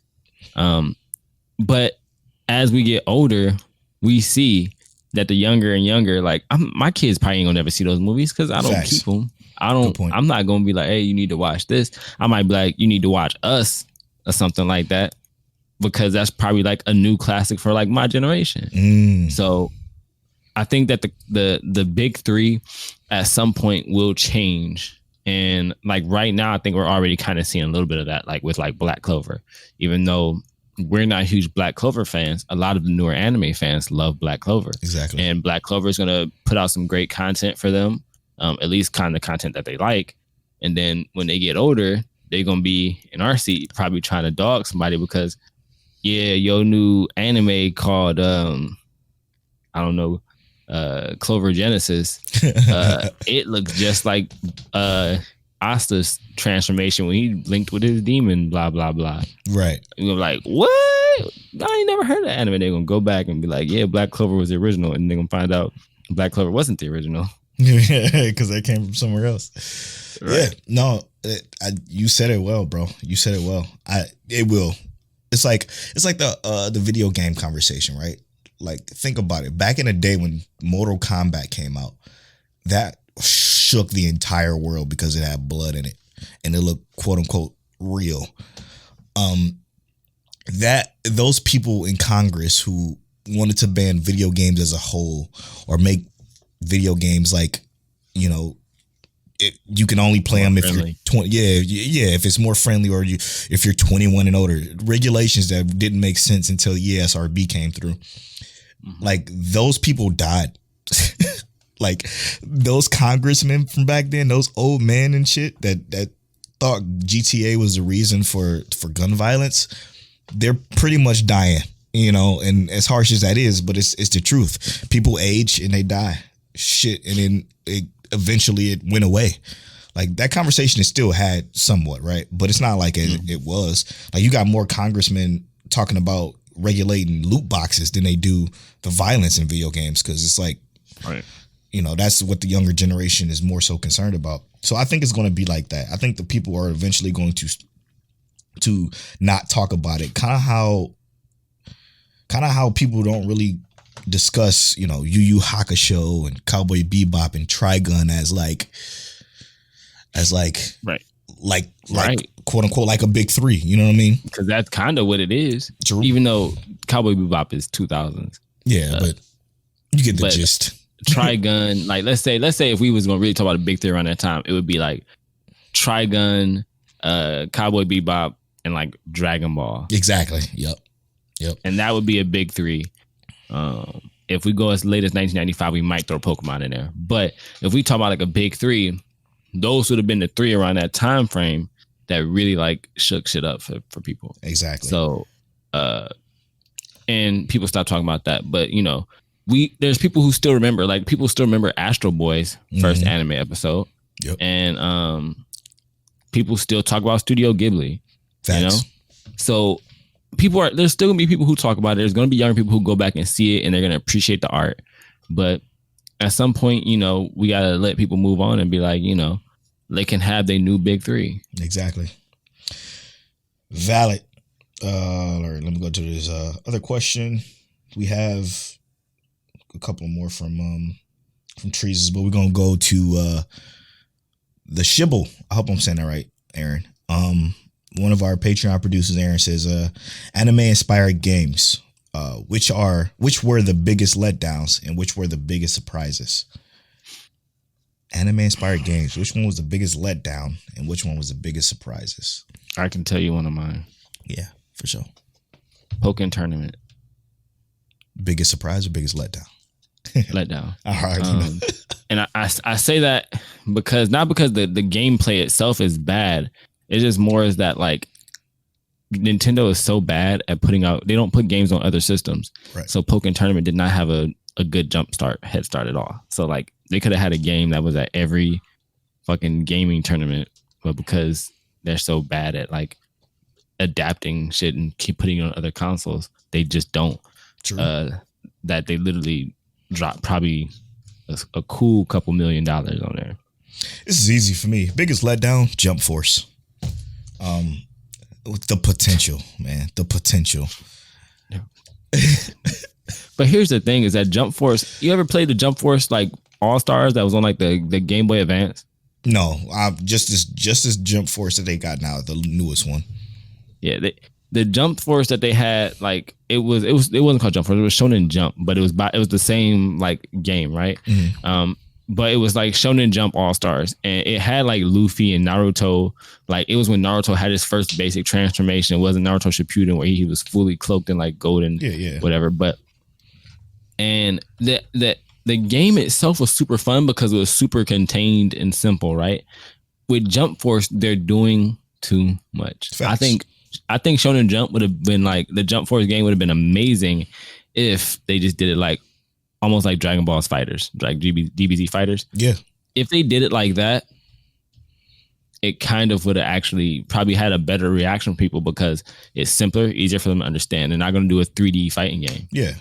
But as we get older, we see that the younger and younger, like my kids probably ain't gonna never see those movies because I don't keep them. I'm not gonna be like, hey, you need to watch this. I might be like, you need to watch Us or something like that, because that's probably like a new classic for like my generation. So I think that the big three at some point will change. And like right now, I think we're already kind of seeing a little bit of that, like with like Black Clover. Even though we're not huge Black Clover fans, a lot of the newer anime fans love Black Clover. Exactly. And Black Clover is going to put out some great content for them, at least kind of content that they like. And then when they get older, they're going to be in our seat probably trying to dog somebody because, yeah, your new anime called, I don't know, Clover Genesis, it looks just like Asta's transformation when he linked with his demon, blah blah blah. Right. You're like, what? I ain't never heard of that anime. They're gonna go back and be like, yeah, Black Clover was the original, and they're gonna find out Black Clover wasn't the original. Because they came from somewhere else. Right. Yeah, no, you said it well, bro. You said it well. It will. It's like the video game conversation, right? Like, think about it. Back in the day when Mortal Kombat came out, that shook the entire world because it had blood in it and it looked quote unquote real. That those people in Congress who wanted to ban video games as a whole or make video games like, you know, you can only play them if you're 20. Yeah, if it's more friendly or if you're 21 and older. Regulations that didn't make sense until ESRB came through. Like, those people died. Like, those congressmen from back then, those old men and shit that thought GTA was the reason for gun violence, they're pretty much dying, you know, and as harsh as that is, but it's the truth. People age and they die. Shit, and then eventually it went away. Like, that conversation is still had somewhat, right? But it's not like it was. Like, you got more congressmen talking about regulating loot boxes than they do the violence in video games, because it's like, right, you know, that's what the younger generation is more so concerned about. So I think it's going to be like that. I think the people are eventually going to not talk about it. Kind of how people don't really discuss, you know, Yu Yu Hakusho and Cowboy Bebop and Trigun as right. Like quote unquote like a big three, you know what I mean? Because that's kind of what it is. True. Even though Cowboy Bebop is 2000s. Yeah, but you get the gist. Trigun, like let's say if we was gonna really talk about a big three around that time, it would be like Trigun, Cowboy Bebop, and like Dragon Ball. Exactly. Yep. And that would be a big three. If we go as late as 1995, we might throw Pokemon in there. But if we talk about like a big three, those would have been the three around that time frame that really like shook shit up for people. Exactly. So, and people stop talking about that. But you know, there's people who still remember, like people still remember Astro Boy's first anime episode. Yep. And people still talk about Studio Ghibli. Facts. You know, so there's still gonna be people who talk about it. There's gonna be young people who go back and see it and they're gonna appreciate the art. But at some point, you know, we gotta let people move on and be like, you know, they can have their new big three. Exactly. Valid. All right, let me go to this other question. We have a couple more from Trees, but we're gonna go to the Shibble. I hope I'm saying that right, Aaron. One of our Patreon producers, Aaron, says anime inspired games. Which were the biggest letdowns and which were the biggest surprises? Anime inspired games. Which one was the biggest letdown and which one was the biggest surprises? I can tell you one of mine. Yeah, for sure. Pokken Tournament. Biggest surprise or biggest letdown? Letdown. All right. And I say that because not because the gameplay itself is bad. It's just more is that like Nintendo is so bad at putting out. They don't put games on other systems. Right. So Pokken Tournament did not have a good head start at all. So like they could have had a game that was at every fucking gaming tournament, but because they're so bad at like adapting shit and keep putting it on other consoles, they just don't. True. That they literally dropped probably a cool couple $1 million on there. This is easy for me. Biggest letdown, Jump Force. The potential, man. The potential. Yeah. But here's the thing: is that Jump Force? You ever played the Jump Force like All Stars that was on like the Game Boy Advance? No, just this Jump Force that they got now, the newest one. Yeah, the Jump Force that they had, like it wasn't called Jump Force. It was Shonen Jump, but it was the same like game, right? Mm-hmm. But it was like Shonen Jump All Stars, and it had like Luffy and Naruto. Like it was when Naruto had his first basic transformation. It wasn't Naruto Shippuden where he was fully cloaked in like golden, whatever. But and the game itself was super fun because it was super contained and simple, right? With Jump Force, they're doing too much. Facts. I think Shonen Jump would have been like the Jump Force game would have been amazing if they just did it like almost like Dragon Ball's Fighters, like DBZ Fighters. Yeah. If they did it like that, it kind of would have actually probably had a better reaction from people because it's simpler, easier for them to understand. They're not going to do a 3D fighting game. Yeah.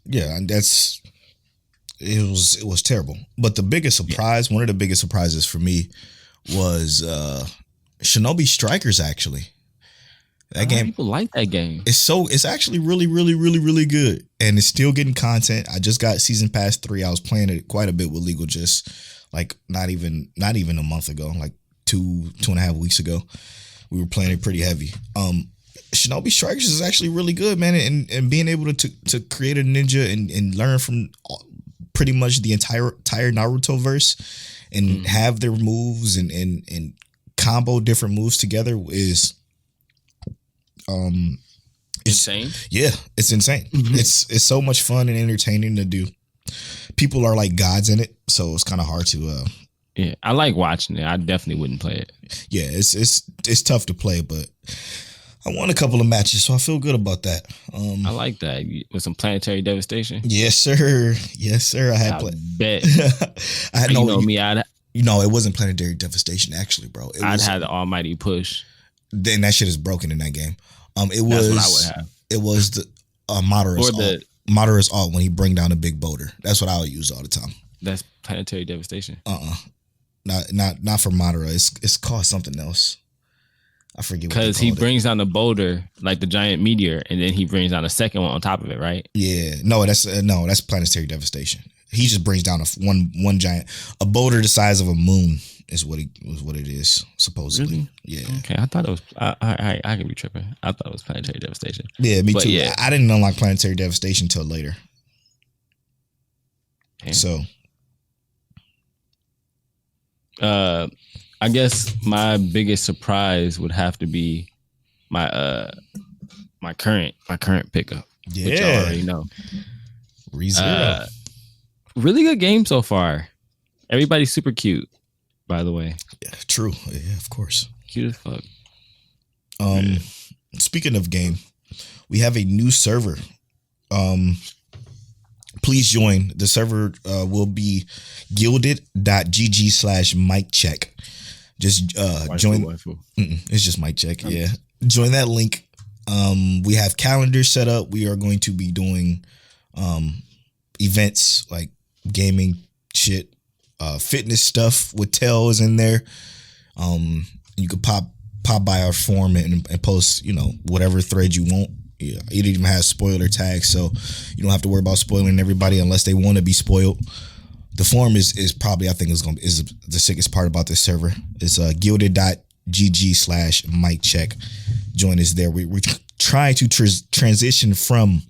Yeah, and it was terrible. But the biggest surprise, one of the biggest surprises for me was Shinobi Strikers, actually. That game, people like that game. It's actually really, really, really, really good, and it's still getting content. I just got Season Pass 3. I was playing it quite a bit with Legal, just like not even a month ago, like 2.5 weeks ago. We were playing it pretty heavy. Shinobi Strikers is actually really good, man, and being able to create a ninja and learn from pretty much the entire Naruto verse and have their moves and combo different moves together is. Insane. Yeah, it's insane. Mm-hmm. It's so much fun and entertaining to do. People are like gods in it, so it's kind of hard to. Yeah, I like watching it. I definitely wouldn't play it. Yeah, it's tough to play, but I won a couple of matches, so I feel good about that. I like that with some planetary devastation. Yes, sir. Yes, sir. I had bet. I had it wasn't planetary devastation, actually, bro. I'd have the almighty push. Then that shit is broken in that game. That's what I would have. It was the Madara's alt when he bring down a big boulder. That's what I would use all the time. That's planetary devastation. Not for Madara. It's called something else. I forget. Because he brings down the boulder like the giant meteor, and then he brings down a second one on top of it, right? Yeah. No, that's planetary devastation. He just brings down one giant boulder the size of a moon. Is what it is supposedly. Really? Yeah. Okay, I thought it was. I could be tripping. I thought it was planetary devastation. Yeah, me too. Yeah. I didn't unlock planetary devastation until later. Okay. So, I guess my biggest surprise would have to be my current pickup. Yeah. Which I already know. ReZERO. Really good game so far. Everybody's super cute. by the way. Yeah, true. Yeah, of course. Cute as fuck. Speaking of game, we have a new server. Please join. The server will be gilded.gg/mic check. Just join. It's just mic check. Yeah. Join that link. We have calendars set up. We are going to be doing events like gaming shit, fitness stuff with Tails in there. You could pop by our forum and post, whatever thread you want. Yeah, it even has spoiler tags, so you don't have to worry about spoiling everybody unless they want to be spoiled. The forum is probably, I think, is the sickest part about this server. It's gilded.gg/mic check. Join us there. We're trying to transition from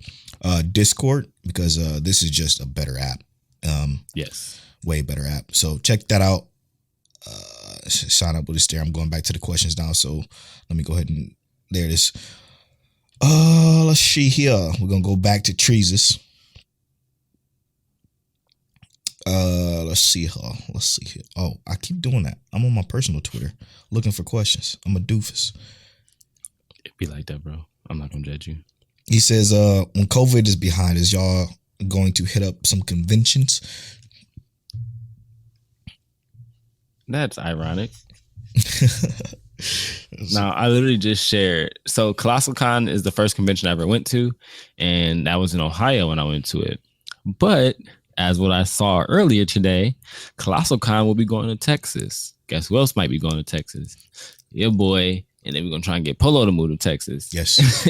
Discord because this is just a better app. Yes, way better app. So check that out. Sign up with us there. I'm going back to the questions now, so let me go ahead and there it is. Let's see here. We're gonna go back to Treesus. Let's see here. Oh, I keep doing that. I'm on my personal Twitter looking for questions. I'm a doofus. It be like that, bro. I'm not gonna judge you. He says, when COVID is behind us, y'all going to hit up some conventions? That's ironic. Now, I literally just shared. So Colossal Con is the first convention I ever went to, and that was in Ohio when I went to it. But as what I saw earlier today, Colossal Con will be going to Texas. Guess who else might be going to Texas? Your boy. And then we're going to try and get Polo to move to Texas. Yes.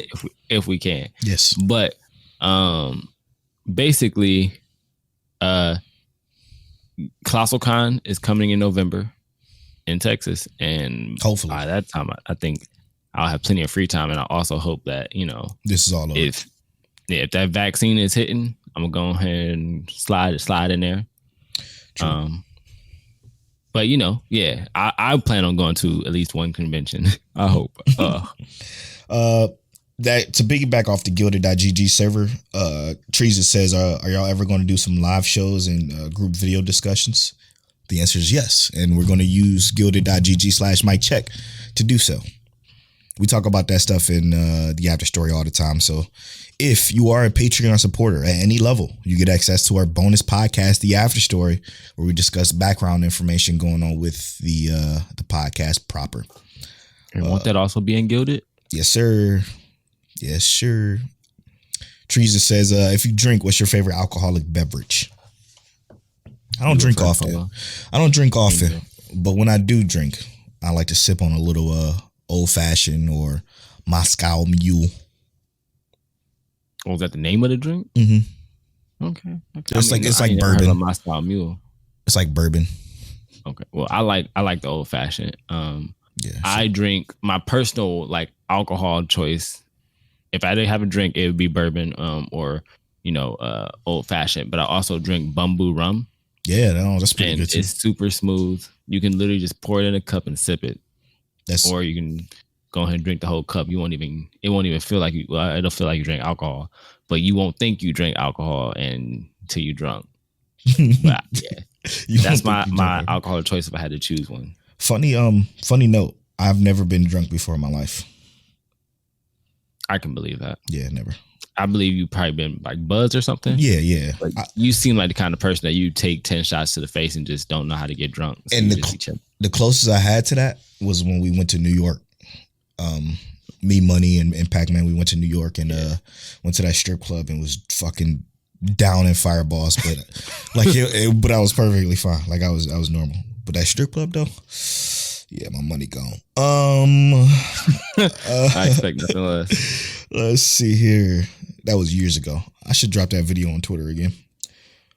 if we can. Yes. But basically, Colossal Con is coming in November in Texas, and hopefully by that time I think I'll have plenty of free time, and I also hope that this is all over. If that vaccine is hitting, I'm gonna go ahead and slide in there. True. But I plan on going to at least one convention. I hope. That to piggyback off the gilded.gg server, Teresa says, are y'all ever going to do some live shows and group video discussions? The answer is yes. And we're going to use gilded.gg/mic check to do so. We talk about that stuff in the after story all the time. So if you are a Patreon supporter at any level, you get access to our bonus podcast, The After Story, where we discuss background information going on with the podcast proper. And won't that also be in Gilded? Yes, sir. Yes, sure. Teresa says, if you drink, what's your favorite alcoholic beverage? I don't drink often. But when I do drink, I like to sip on a little old fashioned or Moscow Mule. Oh, is that the name of the drink? Mm-hmm. Okay. It's like bourbon. Moscow Mule. It's like bourbon. Okay. Well, I like the old fashioned. Yeah. I drink my personal alcohol choice. If I didn't have a drink, it would be bourbon, or old fashioned. But I also drink bamboo rum. Yeah, that's pretty good too. It's super smooth. You can literally just pour it in a cup and sip it. Or you can go ahead and drink the whole cup. It won't even feel like it'll feel like you drank alcohol, but you won't think you drank alcohol until you drunk. But yeah, that's my alcohol choice if I had to choose one. Funny note. I've never been drunk before in my life. I can believe that. Yeah, never. I believe you probably been buzzed or something. Yeah. But you seem like the kind of person that you take 10 shots to the face and just don't know how to get drunk. So and the closest I had to that was when we went to New York. Me, Money, and Pac-Man, we went to New York and went to that strip club and was fucking down in fireballs, but but I was perfectly fine. Like I was normal. But that strip club though, yeah, my money gone. I expect nothing less. Let's see here. That was years ago. I should drop that video on Twitter again.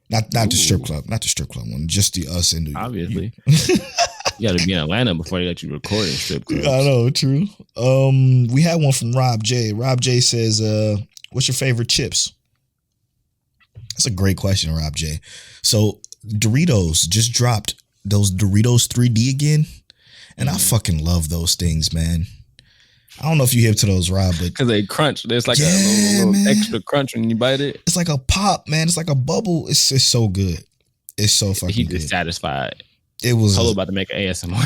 Not the strip club, one. Just the us in New York. Obviously, you got to be in Atlanta before they let you record in strip clubs. I know, true. We had one from Rob J. Rob J says, "What's your favorite chips?" That's a great question, Rob J. So Doritos just dropped those Doritos 3D again, and I fucking love those things, man. I don't know if you hip to those, Rob, but because they crunch. There's like a little extra crunch when you bite it. It's like a pop, man. It's like a bubble. It's so good. It's so fucking good. He's dissatisfied. It was Polo about to make an ASMR.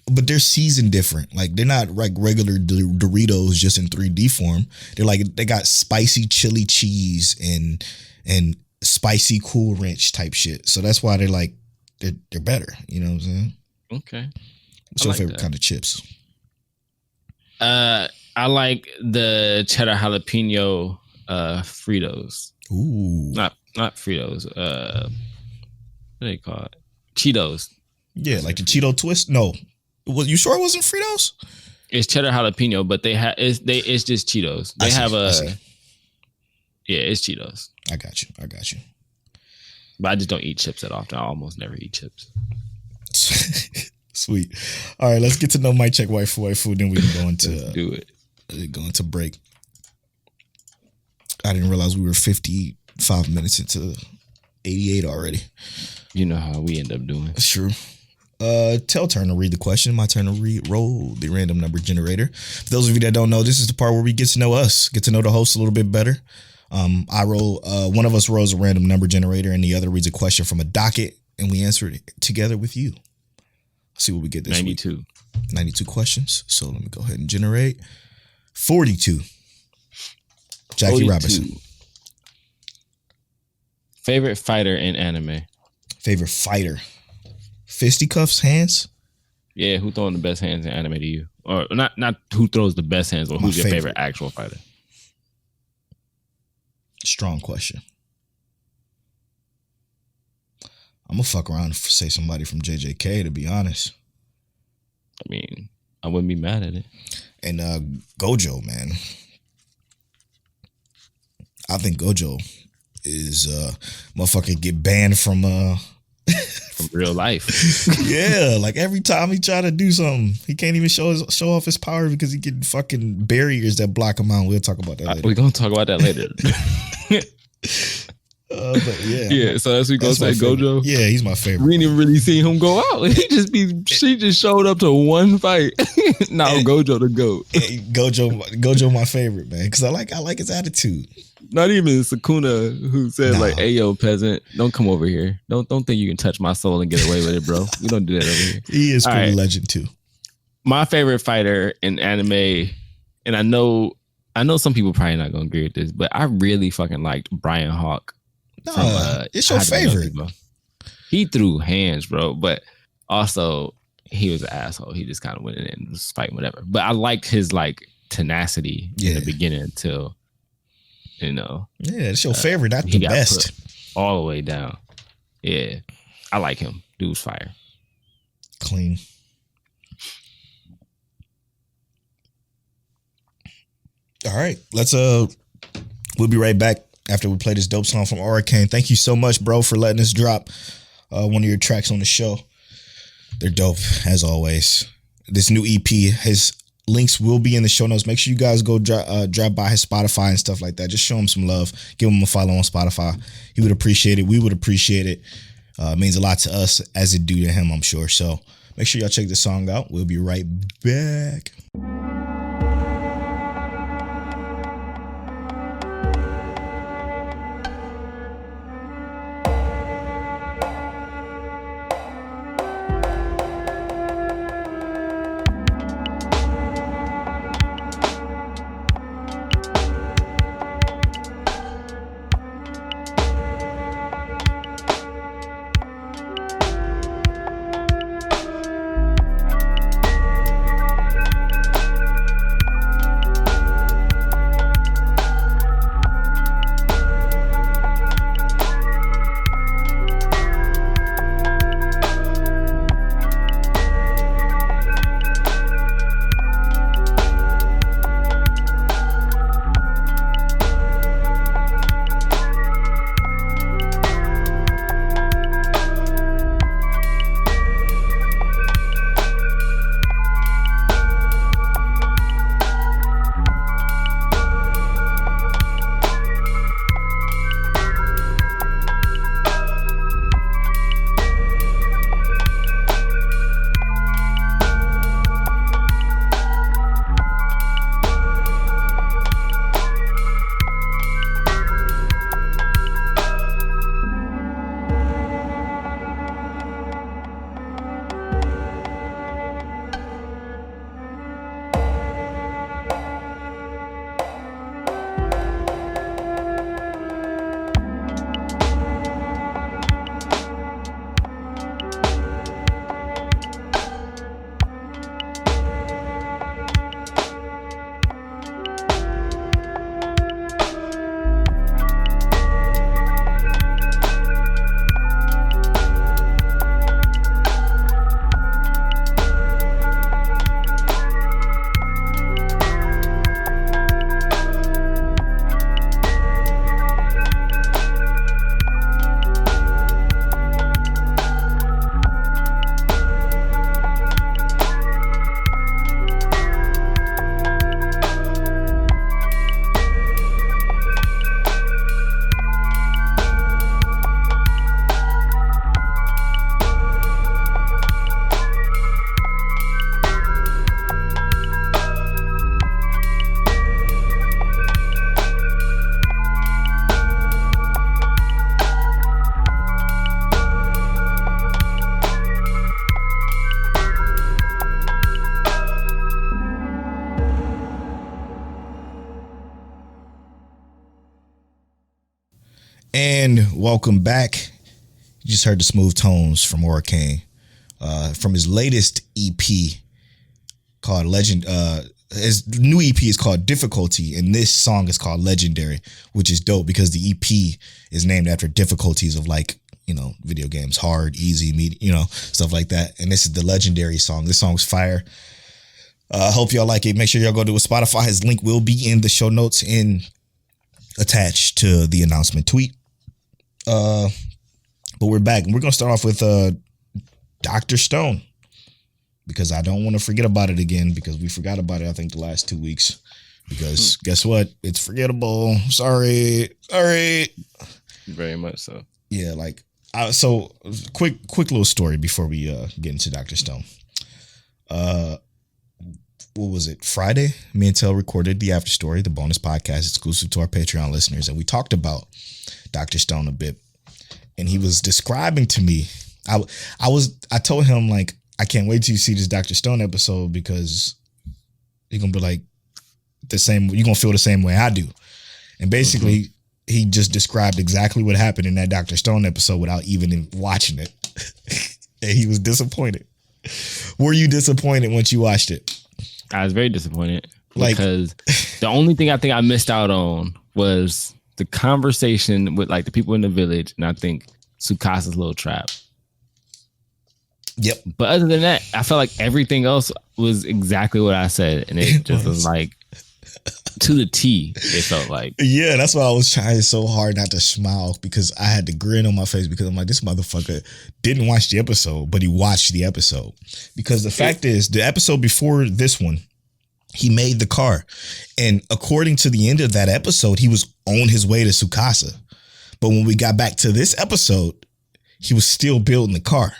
but they're seasoned different. Like they're not like regular Doritos just in 3D form. They're like they got spicy chili cheese and spicy Cool Ranch type shit. So that's why they're better. You know what I'm saying? Okay. What's your favorite kind of chips? I like the cheddar jalapeno Fritos. Ooh. Not Fritos. What do they call it? Cheetos. Yeah, like the Cheeto twist. No, you sure it wasn't Fritos? It's cheddar jalapeno, but it's just Cheetos. They have it's Cheetos. I got you. But I just don't eat chips that often. I almost never eat chips. Sweet. All right, let's get to know my check waifu. Then we can go into Let's do it. Go into break. I didn't realize we were 55 minutes into 88 already. You know how we end up doing. That's true. Tell turn to read the question. My turn to roll the random number generator. For those of you that don't know, this is the part where we get to know us, get to know the host a little bit better. I roll. One of us rolls a random number generator, and the other reads a question from a docket, and we answer it together with you. Let's see what we get this 92. week. 92 questions. So let me go ahead and generate 42. Jackie 42. Robinson. Favorite fighter in anime? Favorite fighter? Fisticuffs, hands? Yeah, who throwing the best hands in anime to you? Or not who throws the best hands, but who's your favorite actual fighter? Strong question. I'm gonna fuck around and say somebody from JJK, to be honest. I mean, I wouldn't be mad at it. And Gojo, man. I think Gojo is motherfucker get banned from real life. Yeah, like every time he try to do something, he can't even show off his power because he get fucking barriers that block him out. We'll talk about that later. We're gonna talk about that later. But yeah. So as we go say Gojo, yeah, he's my favorite. We didn't really see him go out. She just showed up to one fight. Now Gojo the GOAT. Gojo my favorite, man, because I like his attitude. Not even Sukuna, who said like, "Hey yo, peasant, don't come over here. Don't think you can touch my soul and get away with it, bro. We don't do that over here." He is pretty legend too. My favorite fighter in anime, and I know some people probably not gonna agree with this, but I really fucking liked Brian Hawk. It's your favorite. He threw hands, bro, but also he was an asshole. He just kind of went in and was fighting whatever. But I liked his like tenacity in the beginning until, yeah, it's your favorite, not the best. All the way down. Yeah, I like him. Dude's fire. Clean. All right, we'll be right back after we play this dope song from Auracane. Thank you so much, bro, for letting us drop one of your tracks on the show. They're dope, as always. This new EP, his links will be in the show notes. Make sure you guys go drop by his Spotify and stuff like that. Just show him some love. Give him a follow on Spotify. He would appreciate it. We would appreciate it. It means a lot to us as it do to him, I'm sure. So make sure y'all check this song out. We'll be right back. And welcome back. You just heard the smooth tones from Auracane, from his latest EP called Legend. His new EP is called Difficulty, and this song is called Legendary, which is dope because the EP is named after difficulties of, like, you know, video games, hard, easy, medium, you know, stuff like that. And this is the Legendary song. This song's fire. Hope y'all like it. Make sure y'all go to Spotify. His link will be in the show notes and attached to the announcement tweet. But we're back, and we're gonna start off with Dr. Stone, because I don't want to forget about it again, because we forgot about it, I think, the last 2 weeks. Because guess what? It's forgettable. Sorry. Very much so. Yeah, like so. Quick little story before we get into Dr. Stone. What was it? Friday, me and Tel recorded the After Story, the bonus podcast exclusive to our Patreon listeners, and we talked about Dr. Stone a bit. And he was describing to me. I told him, like, I can't wait till you see this Dr. Stone episode, because you're gonna be like the same. You're gonna feel the same way I do. And basically, he just described exactly what happened in that Dr. Stone episode without even watching it. And he was disappointed. Were you disappointed once you watched it? I was very disappointed, because the only thing I think I missed out on was the conversation with, like, the people in the village, and I think Tsukasa's little trap. Yep. But other than that, I felt like everything else was exactly what I said, and it just was like to the T. It felt like. Yeah, that's why I was trying so hard not to smile, because I had the grin on my face, because I'm like, this motherfucker didn't watch the episode, but he watched the episode. Because the fact is, the episode before this one, he made the car, and according to the end of that episode, he was on his way to Tsukasa. But when we got back to this episode, he was still building the car.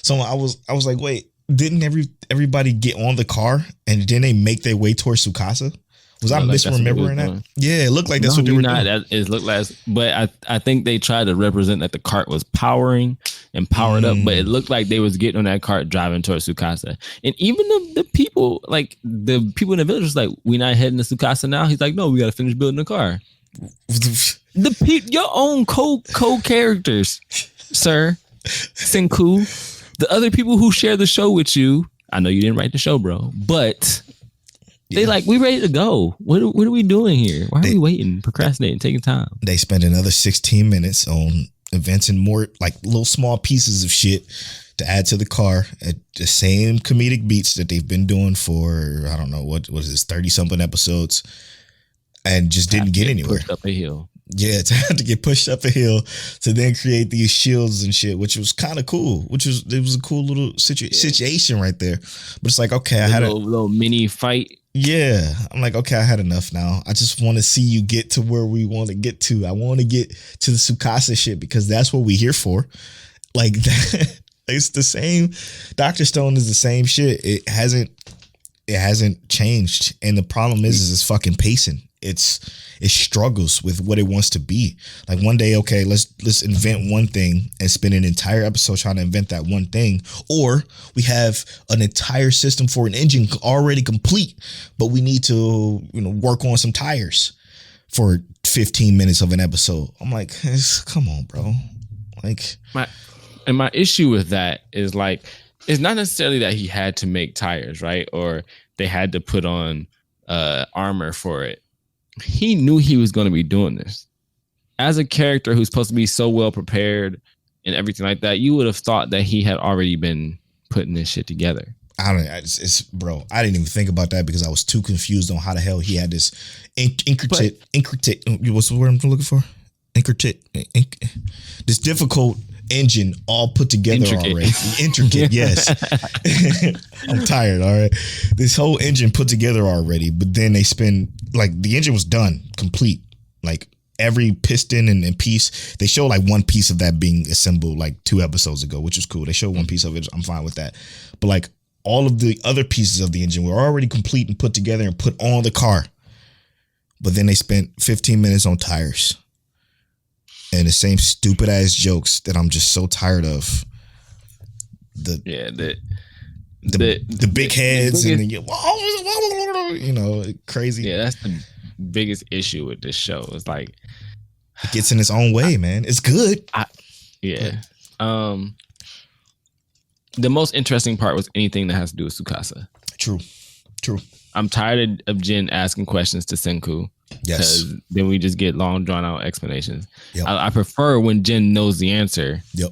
So I was like, wait, didn't everybody get on the car and then they make their way towards Tsukasa? Was I misremembering that? Yeah, it looked like that's what they were doing. It looked like, but I think they tried to represent that the cart was powering and powered up, but it looked like they was getting on that cart driving towards Tsukasa. And even the people, like the people in the village was like, we not heading to Tsukasa now? He's like, no, we got to finish building the car. Your own co-characters, sir, Senku, the other people who share the show with you. I know you didn't write the show, bro, but they like, we ready to go. What are we doing here? Why are we waiting, procrastinating, taking time? They spend another 16 minutes on events and more, like, little small pieces of shit to add to the car at the same comedic beats that they've been doing for, I don't know, what is this, 30 something episodes, and just didn't get anywhere. Pushed up a hill. Yeah, to have to get pushed up a hill to then create these shields and shit, which was kind of cool. It was a cool little situation right there. But it's like, okay, I had a little mini fight. Yeah, I'm like, okay, I had enough now. I just want to see you get to where we want to get to. I want to get to the Tsukasa shit, because that's what we're here for. Like, that, it's the same. Dr. Stone is the same shit. It hasn't changed. And the problem is it's fucking pacing. It struggles with what it wants to be. Like, one day, okay, let's invent one thing and spend an entire episode trying to invent that one thing. Or we have an entire system for an engine already complete, but we need to, work on some tires for 15 minutes of an episode. I'm like, come on, bro. Like, my issue with that is, like, it's not necessarily that he had to make tires, right? Or they had to put on armor for it. He knew he was going to be doing this. As a character who's supposed to be so well prepared and everything like that, you would have thought that he had already been putting this shit together. Bro, I didn't even think about that, because I was too confused on how the hell he had this intricate, what's the word I'm looking for? This difficult engine all put together already. Intricate, yes. I'm tired, all right. This whole engine put together already, but then they spend, like, the engine was done, complete. Like, every piston and piece, they show, like, one piece of that being assembled, like, 2 episodes ago, which is cool. They showed one piece of it. I'm fine with that. But, like, all of the other pieces of the engine were already complete and put together and put on the car. But then they spent 15 minutes on tires. And the same stupid ass jokes that I'm just so tired of. The big heads and crazy. Yeah, that's the biggest issue with this show. It's like, It gets in its own way, man. It's good. Yeah. The most interesting part was anything that has to do with Tsukasa. True. I'm tired of Jin asking questions to Senku. Yes. Because then we just get long, drawn out explanations. Yep. I prefer when Jin knows the answer. Yep.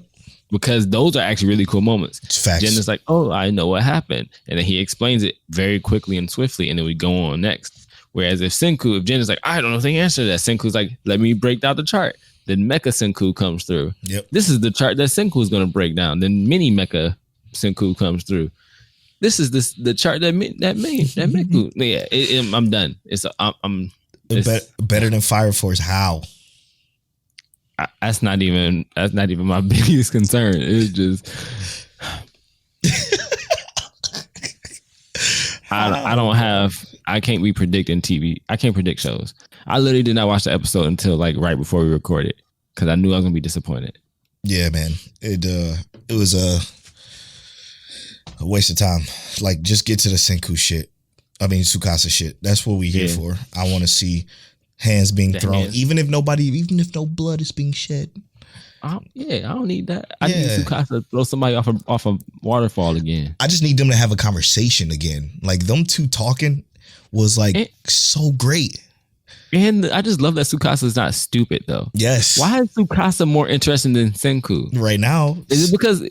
Because those are actually really cool moments. It's facts. Jin is like, oh, I know what happened. And then he explains it very quickly and swiftly. And then we go on next. Whereas if Jin is like, I don't know the answer to that. Senku's like, let me break down the chart. Then Mecha Senku comes through. Yep. This is the chart that Senku is going to break down. Then Mini Mecha Senku comes through. This is the chart that Meku. Yeah, I'm done. It's better than Fire Force. How? That's not even my biggest concern. It's just I can't be predicting TV. I can't predict shows. I literally did not watch the episode until like right before we recorded because I knew I was gonna be disappointed. Yeah, man. It was a waste of time. Like, just get to the Senku shit. I mean, Tsukasa shit. That's what we here for. I want to see hands being thrown, even if no blood is being shed. I don't need that. I need Tsukasa to throw somebody off a waterfall again. I just need them to have a conversation again. Like, them two talking was like so great. And I just love that Tsukasa is not stupid though. Yes. Why is Tsukasa more interesting than Senku right now? Is it because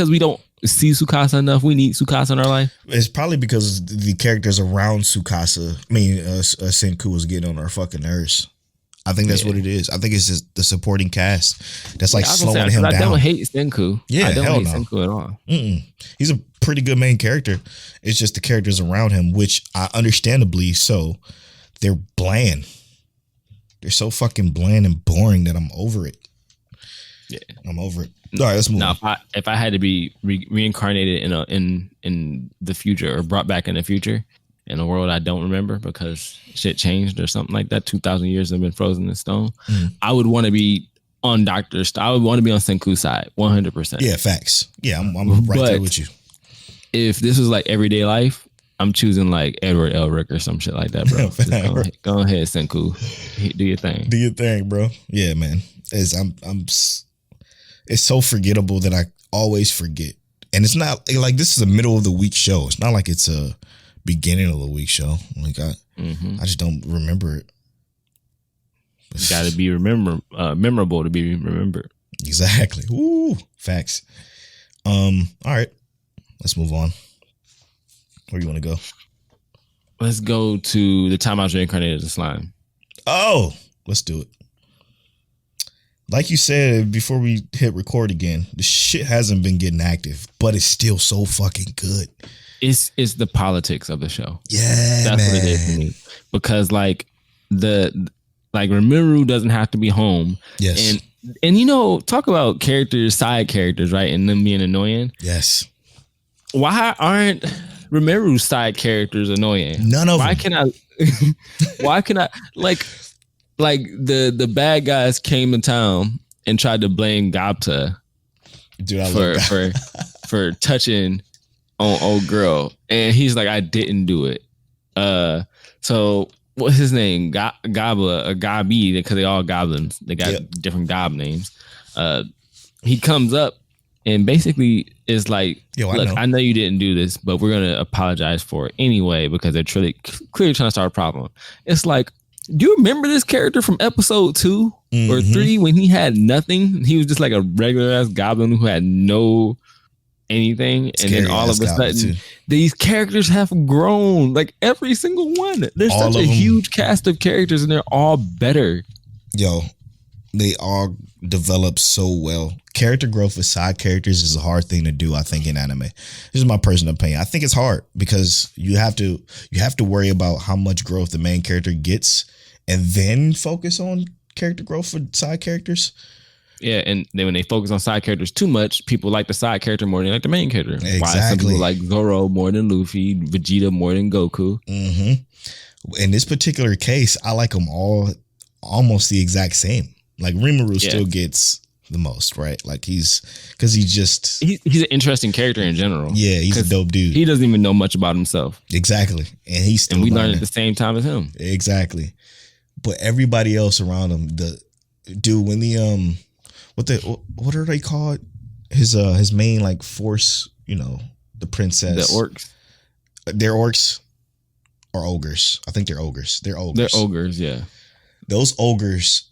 we don't see Tsukasa enough? We need Tsukasa in our life. It's probably because the characters around Tsukasa, Senku, was getting on our fucking nerves. I think that's what it is. I think it's just the supporting cast that's like slowing him down. I don't hate Senku. Yeah, I don't hate no. Senku at all. He's a pretty good main character. It's just the characters around him, which understandably so, they're bland. They're so fucking bland and boring that I'm over it. Yeah, I'm over it. All right, let's move on. If I had to be reincarnated in the future or brought back in the future in a world I don't remember because shit changed or something like that, 2,000 years have been frozen in stone, I would want to be on Doctor's. I would want to be on Senku's side, 100%. Yeah, facts. Yeah, I'm right there with you. If this was like everyday life, I'm choosing like Edward Elric or some shit like that, bro. Go ahead, Senku. Do your thing. Do your thing, bro. Yeah, man. It's so forgettable that I always forget. And it's not like this is a middle of the week show. It's not like it's a beginning of the week show. Like I just don't remember it. You got to be memorable to be remembered. Exactly. Woo, facts. All right, let's move on. Where you want to go? Let's go to the time I was reincarnated as a slime. Oh, let's do it. Like you said before we hit record again, the shit hasn't been getting active, but it's still so fucking good. It's the politics of the show. Yeah, that's what it is for me. Because like Rimuru doesn't have to be home. Yes. And talk about side characters, right? And them being annoying. Yes. Why aren't Rimuru's side characters annoying? None of them. Why can I like the bad guys came to town and tried to blame Gapta for touching on old girl, and he's like, I didn't do it. So what's his name? Gabba or Gabi, because they all goblins. They got different gob names. He comes up and basically is like, look, I know you didn't do this, but we're gonna apologize for it anyway because they're clearly trying to start a problem. It's like, do you remember this character from episode 2 or 3 when he had nothing? He was just like a regular ass goblin who had no anything. And then all of a sudden, these characters have grown. Like every single one. There's such a huge cast of characters and they're all better. Yo, they all develop so well. Character growth with side characters is a hard thing to do, I think, in anime. This is my personal opinion. I think it's hard because you have to worry about how much growth the main character gets and then focus on character growth for side characters. Yeah, and then when they focus on side characters too much, people like the side character more than like the main character. Exactly. Why some people like Zoro more than Luffy, Vegeta more than Goku. In this particular case, I like them all almost the exact same. Like Rimuru still gets the most, right? Like he's an interesting character in general. Yeah, he's a dope dude. He doesn't even know much about himself. Exactly. And we learn at the same time as him. Exactly. But everybody else around him, dude, when the what are they called? His main like force, the princess. The orcs. They're orcs or ogres. I think they're ogres. They're ogres. They're ogres, yeah. Those ogres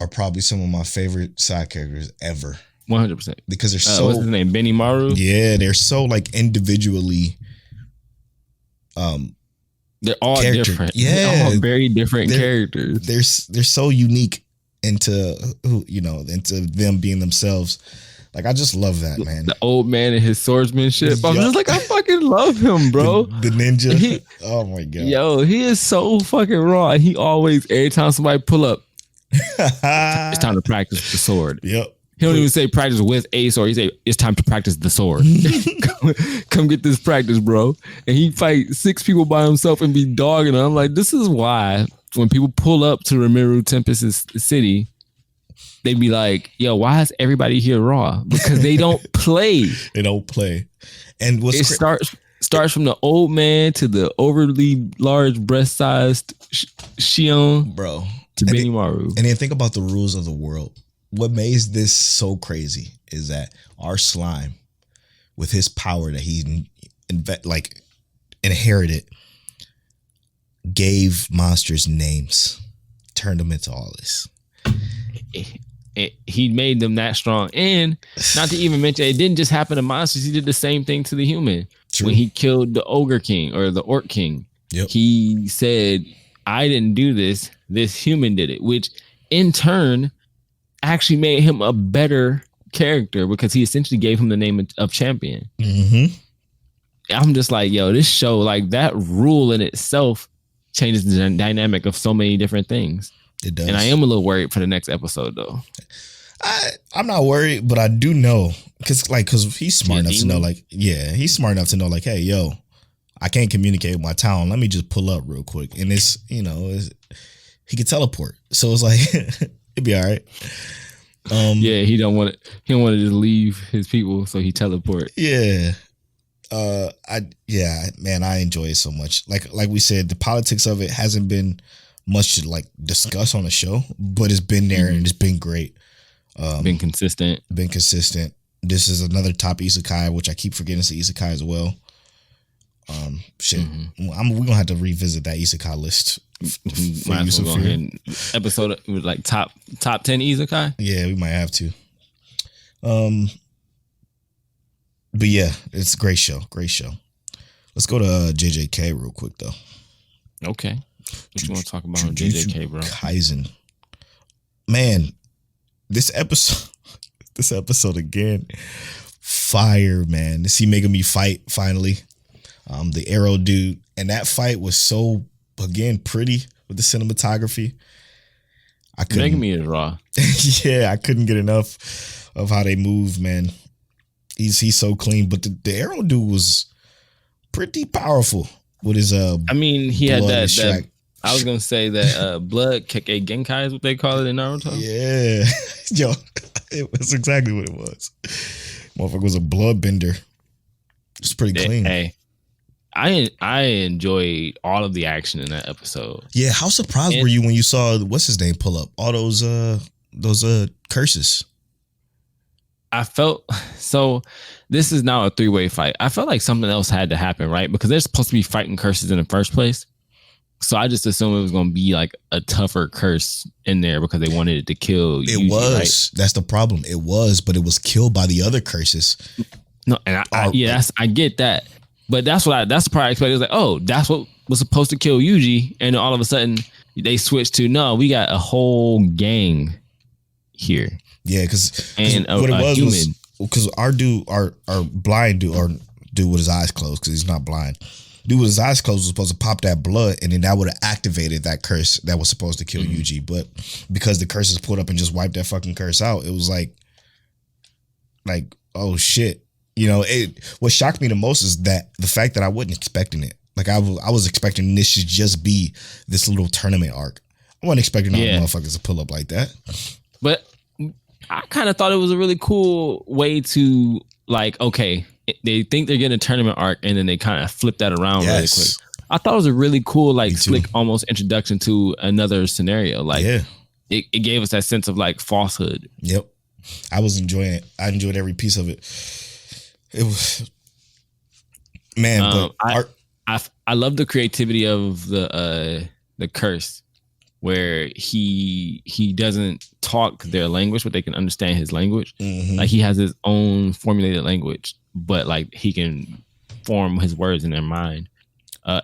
are probably some of my favorite side characters ever. 100%. Because they're so what's his name? Benny Maru? Yeah, they're so like individually they're all different. Yeah. They're all very different characters. They're so unique into them being themselves. Like I just love that, man. The old man and his swordsmanship. I'm Yup. just like, I fucking love him, bro. The ninja. Oh my god. Yo, he is so fucking raw. And he always, every time somebody pull up, it's time to practice the sword. Yep. He don't even say practice with a sword. He say it's time to practice the sword. Come get this practice, bro. And he fight 6 people by himself and be dogging them. I'm like, this is why when people pull up to Rimuru Tempest's city, they be like, yo, why is everybody here raw? Because they don't play. They don't play. And starts from the old man to the overly large breast-sized Shion, bro, to Benny Maru. And then think about the rules of the world. What makes this so crazy is that our slime, with his power that he inherited, gave monsters names, turned them into all this. He made them that strong. And not to even mention, it didn't just happen to monsters. He did the same thing to the human. True. When he killed the ogre king or the orc king. Yep. He said, I didn't do this. This human did it, which in turn actually made him a better character because he essentially gave him the name of champion. Mm-hmm. I'm just like, yo, this show, like that rule in itself changes the dynamic of so many different things. It does. And I am a little worried for the next episode, though. I'm not worried, but I do know because he's smart enough to know, he's smart enough to know, like, hey, yo, I can't communicate with my town. Let me just pull up real quick, and he could teleport, so it's like it'd be all right. He don't want to. He don't want to just leave his people, so he teleport. Yeah. Man, I enjoy it so much. Like we said, the politics of it hasn't been much to like discuss on the show, but it's been there and it's been great. Been consistent. This is another top isekai, which I keep forgetting it's an isekai as well. We're gonna have to revisit that isekai list. Might as well go ahead and episode with like top 10 isekai. Yeah, we might have to. But yeah, it's a great show. Let's go to JJK real quick though. Okay. What you want to talk about on JJK, bro? Kaisen. Man, this episode again, fire, man. To see making me fight finally. The arrow dude. And that fight was so, again, pretty with the cinematography. Making me is raw. Yeah, I couldn't get enough of how they move, man. He's so clean. But the arrow dude was pretty powerful with his he had that I was gonna say that blood keke genkai is what they call it in Naruto. Yeah. Yo, it was exactly what it was. Motherfucker was a bloodbender. It's pretty clean. Hey, I enjoyed all of the action in that episode. Yeah, how surprised were you when you saw what's his name pull up all those curses? I felt so. This is now a 3-way fight. I felt like something else had to happen, right? Because they're supposed to be fighting curses in the first place. So I just assumed it was going to be like a tougher curse in there because they wanted it to kill. It was. Right? That's the problem. It was, but it was killed by the other curses. No, and I get that, but that's the part I expected. It was like, oh, that's what was supposed to kill Yuji, and then all of a sudden they switched to no, we got a whole gang here. Yeah, because what it was human. Because our blind dude or dude with his eyes closed because he's not blind. Dude with his eyes closed was supposed to pop that blood, and then that would have activated that curse that was supposed to kill Yuji. But because the curse is pulled up and just wiped that fucking curse out, it was like, oh shit. What shocked me the most is that the fact that I wasn't expecting it. Like I was expecting this should just be this little tournament arc. I wasn't expecting all the motherfuckers to pull up like that. But I kind of thought it was a really cool way to like, okay, they think they're getting a tournament arc and then they kind of flip that around really quick. I thought it was a really cool, like slick, almost introduction to another scenario. Like it gave us that sense of like falsehood. Yep. I was enjoying it. I enjoyed every piece of it. It was, man, but I love the creativity of the curse, where he doesn't talk their language, but they can understand his language. Mm-hmm. Like he has his own formulated language, but like he can form his words in their mind.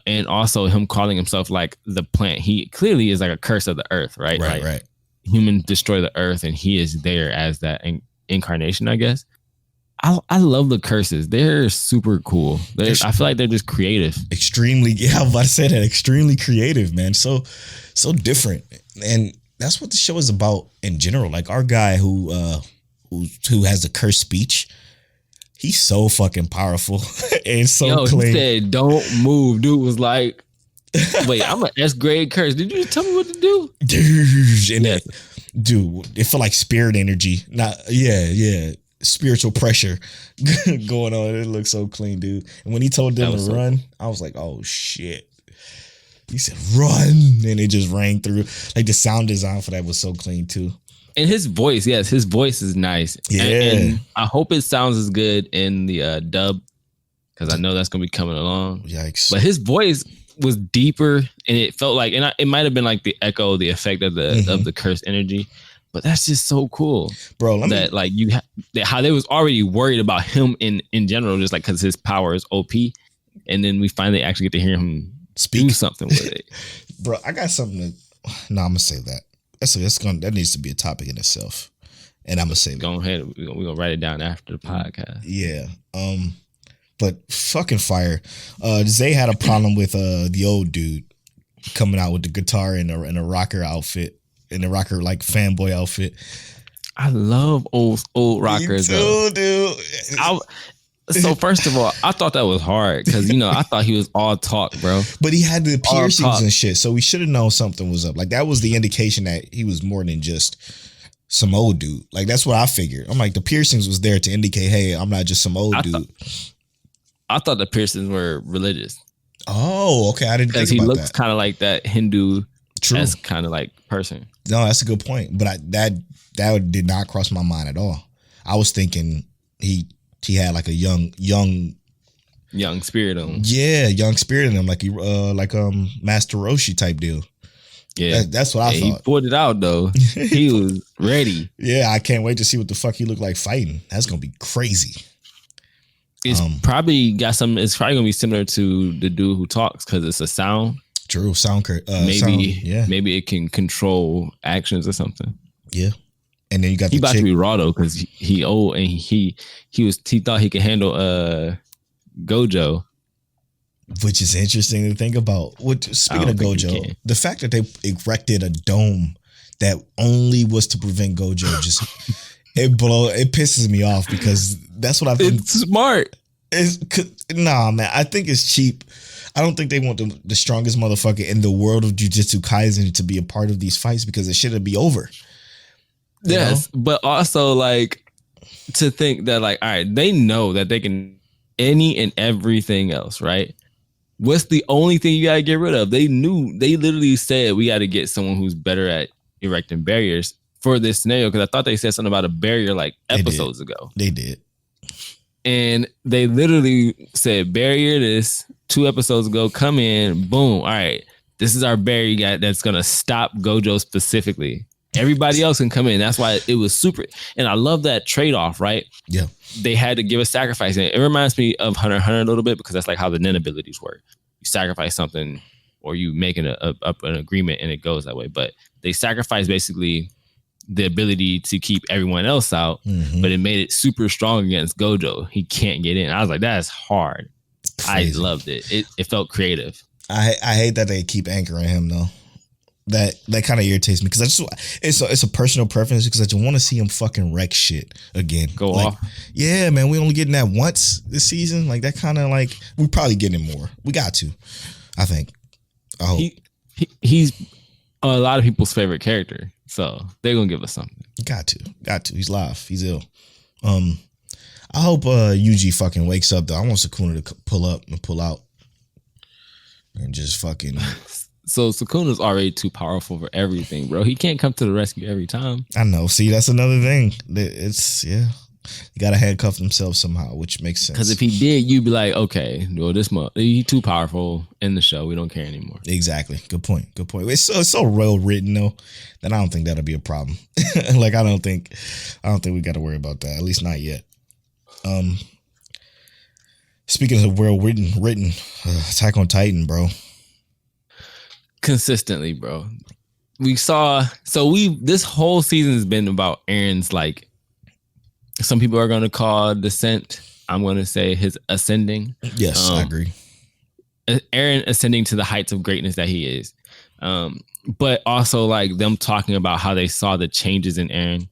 And also him calling himself like the plant. He clearly is like a curse of the earth, right? Right, like, right. Humans destroy the earth, and he is there as that incarnation, I guess. I love the curses. They're super cool. I feel like they're just creative. Extremely, yeah, I was about to say that. Extremely creative, man. So different. And that's what the show is about in general. Like our guy who has the cursed speech, he's so fucking powerful and so clean. He said, "Don't move." Dude was like, "Wait, I'm an S grade curse. Did you tell me what to do?" Dude, it felt like spirit energy. Yeah. Spiritual pressure going on. It looks so clean, dude. And when he told them to run, I was like, oh shit. He said, run. And it just rang through. Like the sound design for that was so clean too. And his voice, yes, his voice is nice. Yeah. And I hope it sounds as good in the dub, because I know that's going to be coming along. Yikes. But his voice was deeper, and it felt like, and it might have been like the echo, the effect of the cursed energy. But that's just so cool, bro. Like how they was already worried about him in general, just like because his power is OP, and then we finally actually get to hear him do something with it. Bro, I got something to. No, I'm gonna save that. That needs to be a topic in itself, and I'm gonna save it. Go ahead. We're gonna write it down after the podcast. Yeah. But fucking fire. Zay had a problem with the old dude coming out with the guitar in a rocker outfit. In the rocker like fanboy outfit. I love old rockers. Me too, dude. So first of all, I thought that was hard because I thought he was all talk, bro. But he had the piercings and shit, so we should have known something was up. Like that was the indication that he was more than just some old dude. Like that's what I figured. I'm like the piercings was there to indicate, hey, I'm not just some old dude. I thought the piercings were religious. Oh, okay. I didn't think about that. Because he looks kind of like that Hindu. True. As kind of like person. No, that's a good point. But that did not cross my mind at all. I was thinking he had like a young spirit in him. Yeah, young spirit in him, like Master Roshi type deal. Yeah, that's what I thought. He pulled it out though. He was ready. Yeah, I can't wait to see what the fuck he looked like fighting. That's gonna be crazy. It's probably got some. It's probably gonna be similar to the dude who talks because it's a sound. True, maybe it can control actions or something. Yeah, and then you got he about to be raw though because he old and he thought he could handle Gojo, which is interesting to think about. Speaking of Gojo, the fact that they erected a dome that only was to prevent Gojo it pisses me off because that's what I think. It's smart. Nah, man, I think it's cheap. I don't think they want the strongest motherfucker in the world of Jujutsu Kaisen to be a part of these fights because it should be over. Yes, but also like to think that like, all right, they know that they can any and everything else, right? What's the only thing you gotta get rid of? They literally said we got to get someone who's better at erecting barriers for this scenario because I thought they said something about a barrier like episodes ago. They did. And they literally said, barrier this 2 episodes ago, come in, boom. All right, this is our barrier guy that's going to stop Gojo specifically. Everybody else can come in. That's why it was super. And I love that trade-off, right? Yeah. They had to give a sacrifice. And it reminds me of Hunter x Hunter a little bit because that's like how the Nen abilities work. You sacrifice something or you make an agreement and it goes that way. But they sacrifice basically the ability to keep everyone else out, but it made it super strong against Gojo. He can't get in. I was like, that's hard. Crazy. I loved it. It felt creative. I hate that they keep anchoring him though. That kind of irritates me because it's a personal preference because I just want to see him fucking wreck shit again. Go off. Yeah, man. We only getting that once this season. Like that kind of like we probably getting it more. We got to. I think. I hope. He's a lot of people's favorite character. So they're gonna give us something. Got to. He's live. He's ill. I hope Yuji fucking wakes up though. I want Sukuna to pull up and pull out and just fucking So Sukuna's already too powerful for everything, bro. He can't come to the rescue every time. I know. See, that's another thing. It's you gotta handcuff themselves somehow, which makes sense. Because if he did, you'd be like, okay, well, he's too powerful in the show. We don't care anymore. Exactly. Good point. It's so well written though that I don't think that'll be a problem. Like I don't think we got to worry about that. At least not yet. Speaking of well written, Attack on Titan, bro. Consistently, bro. This whole season has been about Aaron's, like, some people are going to call descent. I'm going to say his ascending. Yes, I agree. Aaron ascending to the heights of greatness that he is. But also like them talking about how they saw the changes in Aaron,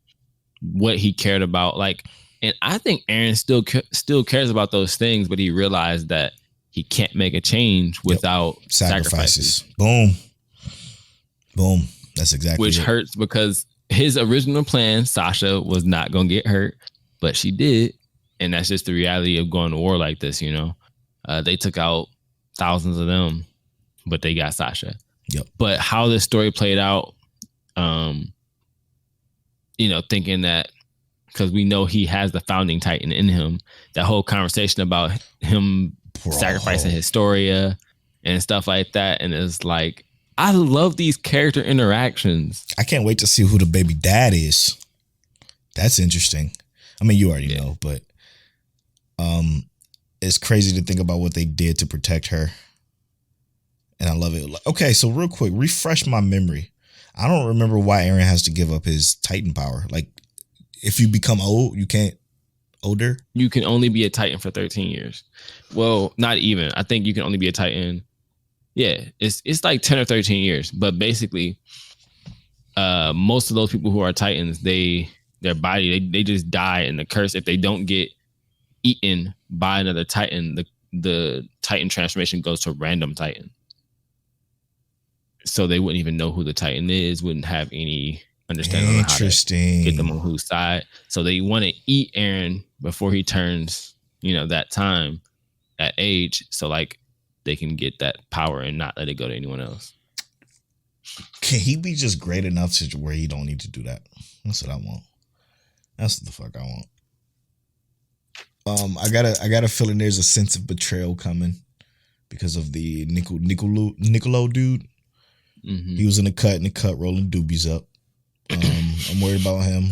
what he cared about. Like, and I think Aaron still cares about those things, but he realized that he can't make a change without sacrifices. Boom. That's exactly which it. hurts because his original plan, Sasha, was not going to get hurt, but she did. And that's just the reality of going to war like this, you know. They took out thousands of them, but they got Sasha. Yep. But how this story played out, thinking that because we know he has the founding Titan in him, that whole conversation about him sacrificing Historia and stuff like that. And it's like, I love these character interactions. I can't wait to see who the baby dad is. That's interesting. I mean, you already know, but it's crazy to think about what they did to protect her. And I love it. Okay, so real quick, refresh my memory. I don't remember why Aaron has to give up his Titan power. Like, if you become old, you can't older. You can only be a Titan for 13 years. Well, not even. I think you can only be a Titan. Yeah, it's like 10 or 13 years. But basically, most of those people who are Titans, their body, they just die in the curse. If they don't get eaten by another Titan, the Titan transformation goes to random Titan. So they wouldn't even know who the Titan is, wouldn't have any understanding on how to get them on whose side. So they want to eat Aaron before he turns, that age. So like they can get that power and not let it go to anyone else. Can he be just great enough to where he don't need to do that? That's what I want. That's what the fuck I want. I got a feeling there's a sense of betrayal coming because of the Niccolo dude. Mm-hmm. He was in the cut rolling doobies up. I'm worried about him.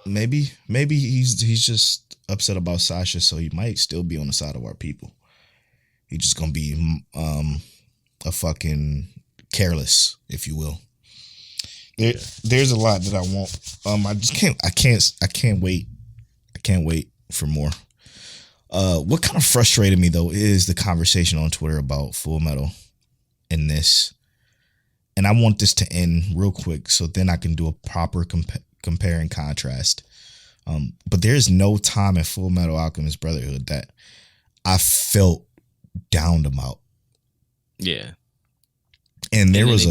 Maybe he's just upset about Sasha, so he might still be on the side of our people. He's just gonna be a fucking careless, if you will. There's a lot that I want. I can't wait. I can't wait for more. What kind of frustrated me though is the conversation on Twitter about Full Metal in this. And I want this to end real quick so then I can do a proper compare and contrast. But there's no time in Full Metal Alchemist Brotherhood that I felt down about. Yeah. And there was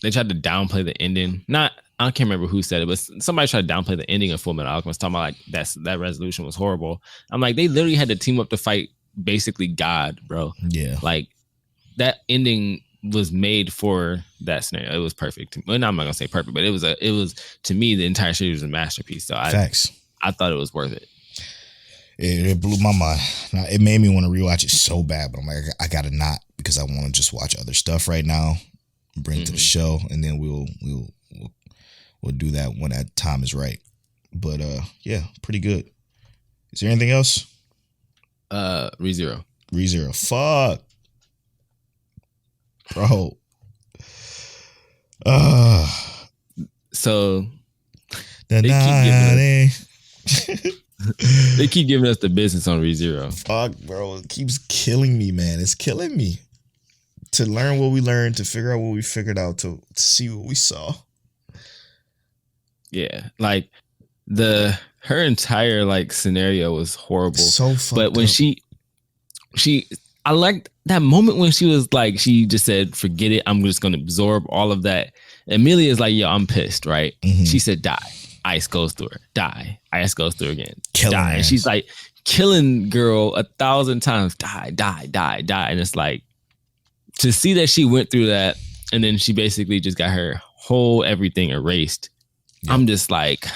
they tried to downplay the ending. I can't remember who said it, but somebody tried to downplay the ending of Full Metal Alchemist, talking about like that resolution was horrible. I'm like, they literally had to team up to fight basically God, bro. Yeah. Like that ending was made for that scenario. It was perfect. Well, no, I'm not gonna say perfect, but it was to me, the entire series was a masterpiece. So Facts. I thought it was worth it. It blew my mind. Now, it made me want to rewatch it so bad, but I'm like, I gotta not, because I want to just watch other stuff right now, bring it to the show, and then we'll do that when that time is right. But yeah, pretty good. Is there anything else? ReZERO. Fuck. Bro. So they keep giving us the business on ReZERO. Fuck, bro. It keeps killing me, man. It's killing me. To learn what we learned, to figure out what we figured out, to see what we saw. Yeah. Like her entire like scenario was horrible. So fucked But when up. I liked that moment when she was like, she just said, forget it. I'm just going to absorb all of that. Amelia's like, yo, I'm pissed, right? Mm-hmm. She said, die. Ice goes through her. Die. Ice goes through her again. Die. And she's like, killing girl 1,000 times. Die. And it's like, to see that she went through that, and then she basically just got her whole everything erased. Yeah. I'm just like,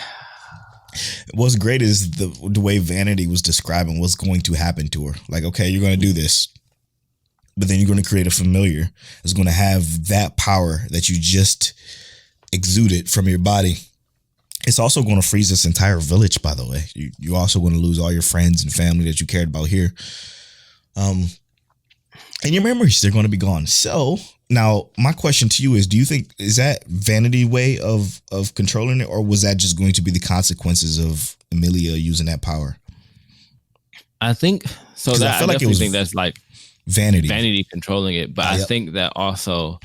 what's great is the way Vanity was describing what's going to happen to her. Like, okay, you're going to do this, but then you're going to create a familiar that's going to have that power that you just exuded from your body. It's also going to freeze this entire village, by the way. You're also going to lose all your friends and family that you cared about here. And your memories, they're going to be gone. So now my question to you is, do you think, is that Vanity way of controlling it, or was that just going to be the consequences of Emilia using that power? I think so. That I definitely think that's like Vanity controlling it. But I think that also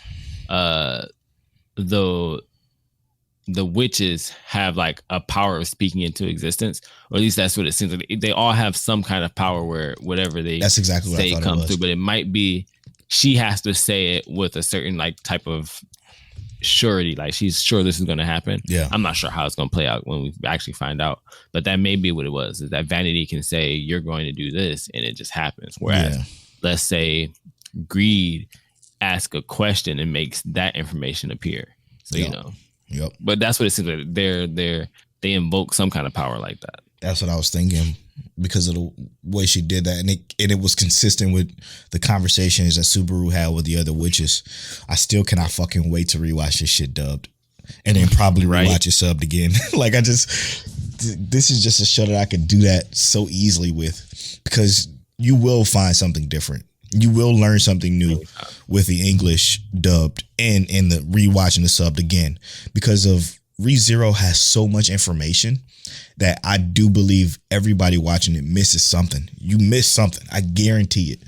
the witches have like a power of speaking into existence, or at least that's what it seems like. They all have some kind of power where whatever they that's exactly what I thought come it was. through, but it might be she has to say it with a certain like type of surety, like she's sure this is going to happen. Yeah, I'm not sure how it's going to play out when we actually find out, but that may be what it was, is that Vanity can say you're going to do this and it just happens, whereas let's say Greed asks a question and makes that information appear. So you know. Yep. But that's what it seems like. They invoke some kind of power like that. That's what I was thinking, because of the way she did that, and it was consistent with the conversations that Subaru had with the other witches. I still cannot fucking wait to rewatch this shit dubbed, and then probably rewatch it subbed again. Like this is just a show that I could do that so easily with, because you will find something different. You will learn something new with the English dubbed and in the rewatching the subbed again, because of ReZERO has so much information that I do believe everybody watching it misses something. You miss something. I guarantee it.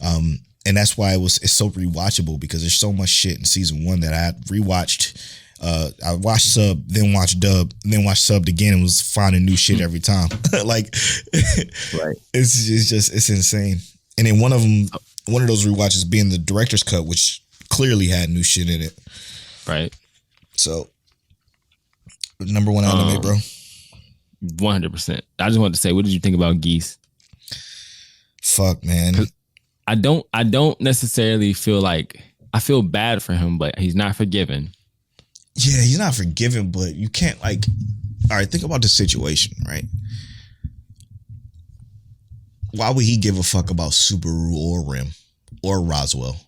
And that's why it's so rewatchable, because there's so much shit in season 1 that I rewatched. I watched sub, then watched dub, then watched subbed again, and was finding new shit every time. Like, right. It's insane. And then one of those rewatches being the director's cut, which clearly had new shit in it. Right. So, number 1 anime, bro. 100%. I just wanted to say, what did you think about Geese? Fuck, man. I don't necessarily feel like, I feel bad for him, but he's not forgiven. Yeah, he's not forgiven, but you can't, like, all right, think about the situation, right? Why would he give a fuck about Subaru or Rim or Roswell?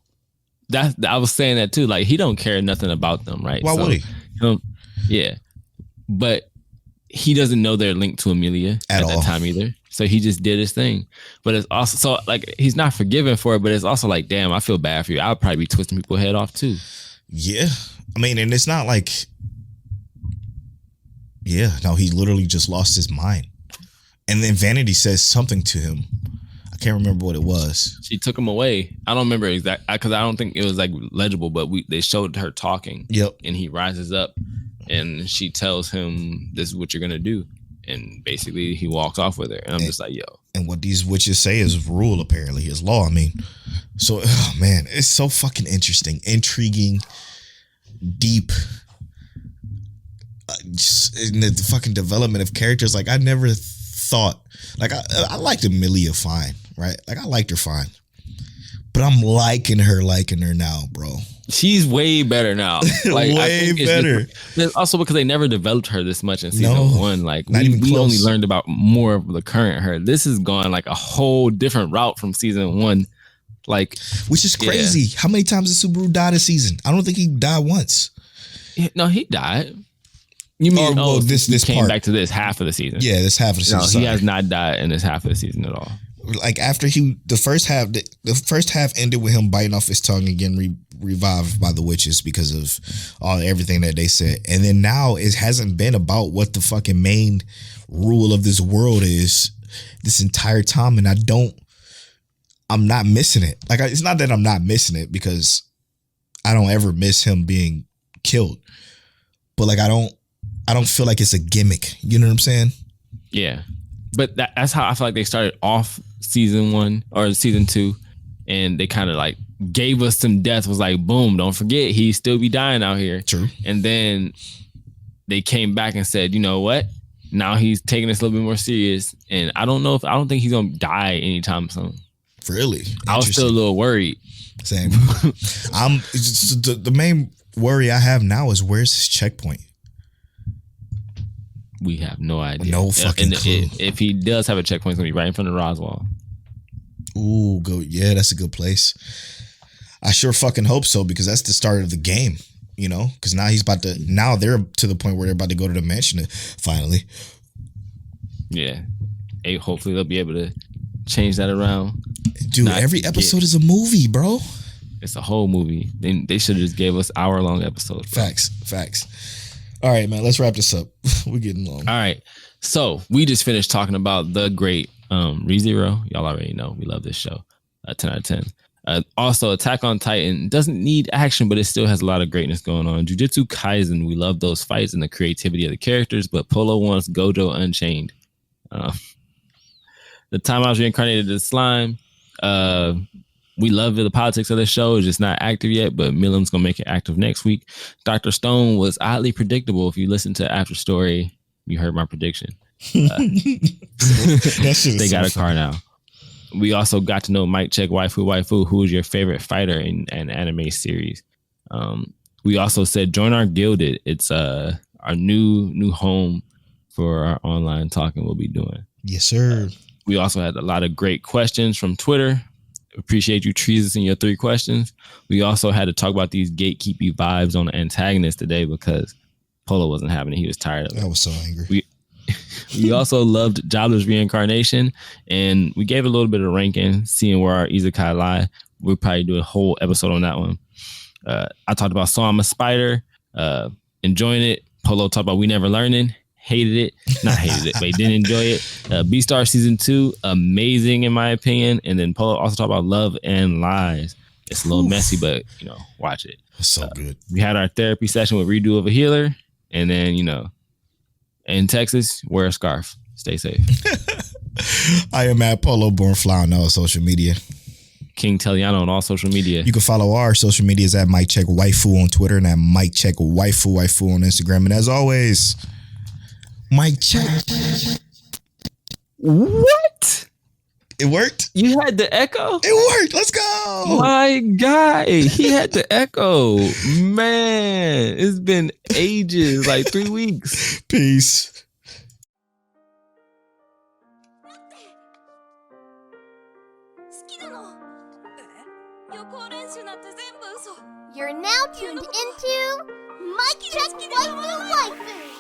I was saying that too. Like, he don't care nothing about them, right? Why would he? Yeah, but he doesn't know they're linked to Emilia at that time either. So he just did his thing. But it's also, so like, he's not forgiven for it, but it's also like, damn, I feel bad for you. I'll probably be twisting people's head off too. Yeah, I mean, and it's not like, no, he literally just lost his mind. And then Vanity says something to him. I can't remember what it was. She took him away. I don't remember exactly, because I don't think it was like legible, but they showed her talking. Yep. And he rises up and she tells him, this is what you're going to do. And basically he walks off with her. And I'm just like, yo. And what these witches say is rule, apparently, is law. I mean, so, oh man, it's so fucking interesting, intriguing, deep. Just in the fucking development of characters. Like, I never thought, like, I liked Emilia fine, right? Like, I liked her fine, but I'm liking her now, bro. She's way better now. Like, way better. Also because they never developed her this much in season 1. Like, we only learned about more of the current her. This has gone like a whole different route from season 1. Like, which is crazy. Yeah. How many times did Subaru die this season? I don't think he died once. No, he died. You mean, this came part. Back to this half of the season? Yeah, this half of the season. No, he has not died in this half of the season at all. Like, after the first half ended with him biting off his tongue and getting revived by the witches because of everything that they said, and then now it hasn't been about what the fucking main rule of this world is this entire time, and I'm not missing it. Like, it's not that I'm not missing it, because I don't ever miss him being killed, but like I don't feel like it's a gimmick. You know what I'm saying? Yeah. But that's how I feel like they started off season 1 or season 2, and they kind of like gave us some death. Was like, boom, don't forget, he still be dying out here. True. And then they came back and said, you know what? Now he's taking this a little bit more serious, and I don't think he's gonna die anytime soon. Really? I was still a little worried. Same. The main worry I have now is where's his checkpoint? We have no idea. No fucking clue. If he does have a checkpoint, it's gonna be right in front of Roswell. Ooh, yeah, that's a good place. I sure fucking hope so, because that's the start of the game, you know? Because now they're to the point where they're about to go to the mansion finally. Yeah. Hey, hopefully they'll be able to change that around. Dude, every episode is a movie, bro. It's a whole movie. They should have just gave us hour-long episodes. Bro. Facts. All right, man, let's wrap this up. We're getting long. All right. So we just finished talking about the great ReZERO. Y'all already know we love this show. 10 out of 10. Also, Attack on Titan doesn't need action, but it still has a lot of greatness going on. Jujutsu Kaisen, we love those fights and the creativity of the characters, but Polo wants Gojo Unchained. The time I was reincarnated as slime. We love the politics of the show. It's just not active yet, but Milam's gonna make it active next week. Dr. Stone was oddly predictable. If you listen to After Story, you heard my prediction. They got a car now. We also got to know Mike Check Waifu, who is your favorite fighter in an anime series. We also said join our Guilded. It's our new home for our online talking we'll be doing. Yes, sir. We also had a lot of great questions from Twitter. Appreciate you trees in your 3 questions. We also had to talk about these gatekeepy vibes on the antagonist today because Polo wasn't having it. He was tired of it. I was so angry. We also loved Jobless Reincarnation, and we gave a little bit of ranking, seeing where our Isekai lie. We'll probably do a whole episode on that one. I talked about So I'm a Spider, enjoying it. Polo talked about We Never Learning. Hated it. Not hated it, but he didn't enjoy it. B-Star Season 2, amazing in my opinion. And then Polo also talked about Love and Lies. It's a little messy, but, watch it. It's so good. We had our therapy session with Redo of a Healer. And then, in Texas, wear a scarf. Stay safe. I am at Polo Born Fly on all social media. King Teliano on all social media. You can follow our social medias at Mike Check Waifu on Twitter and at Mike Check Waifu on Instagram. And as always, Mike Check. What? It worked? You had the echo? It worked. Let's go. My guy. He had the echo. Man, it's been ages, like 3 weeks. Peace. You're now tuned into Mike Check Waifu.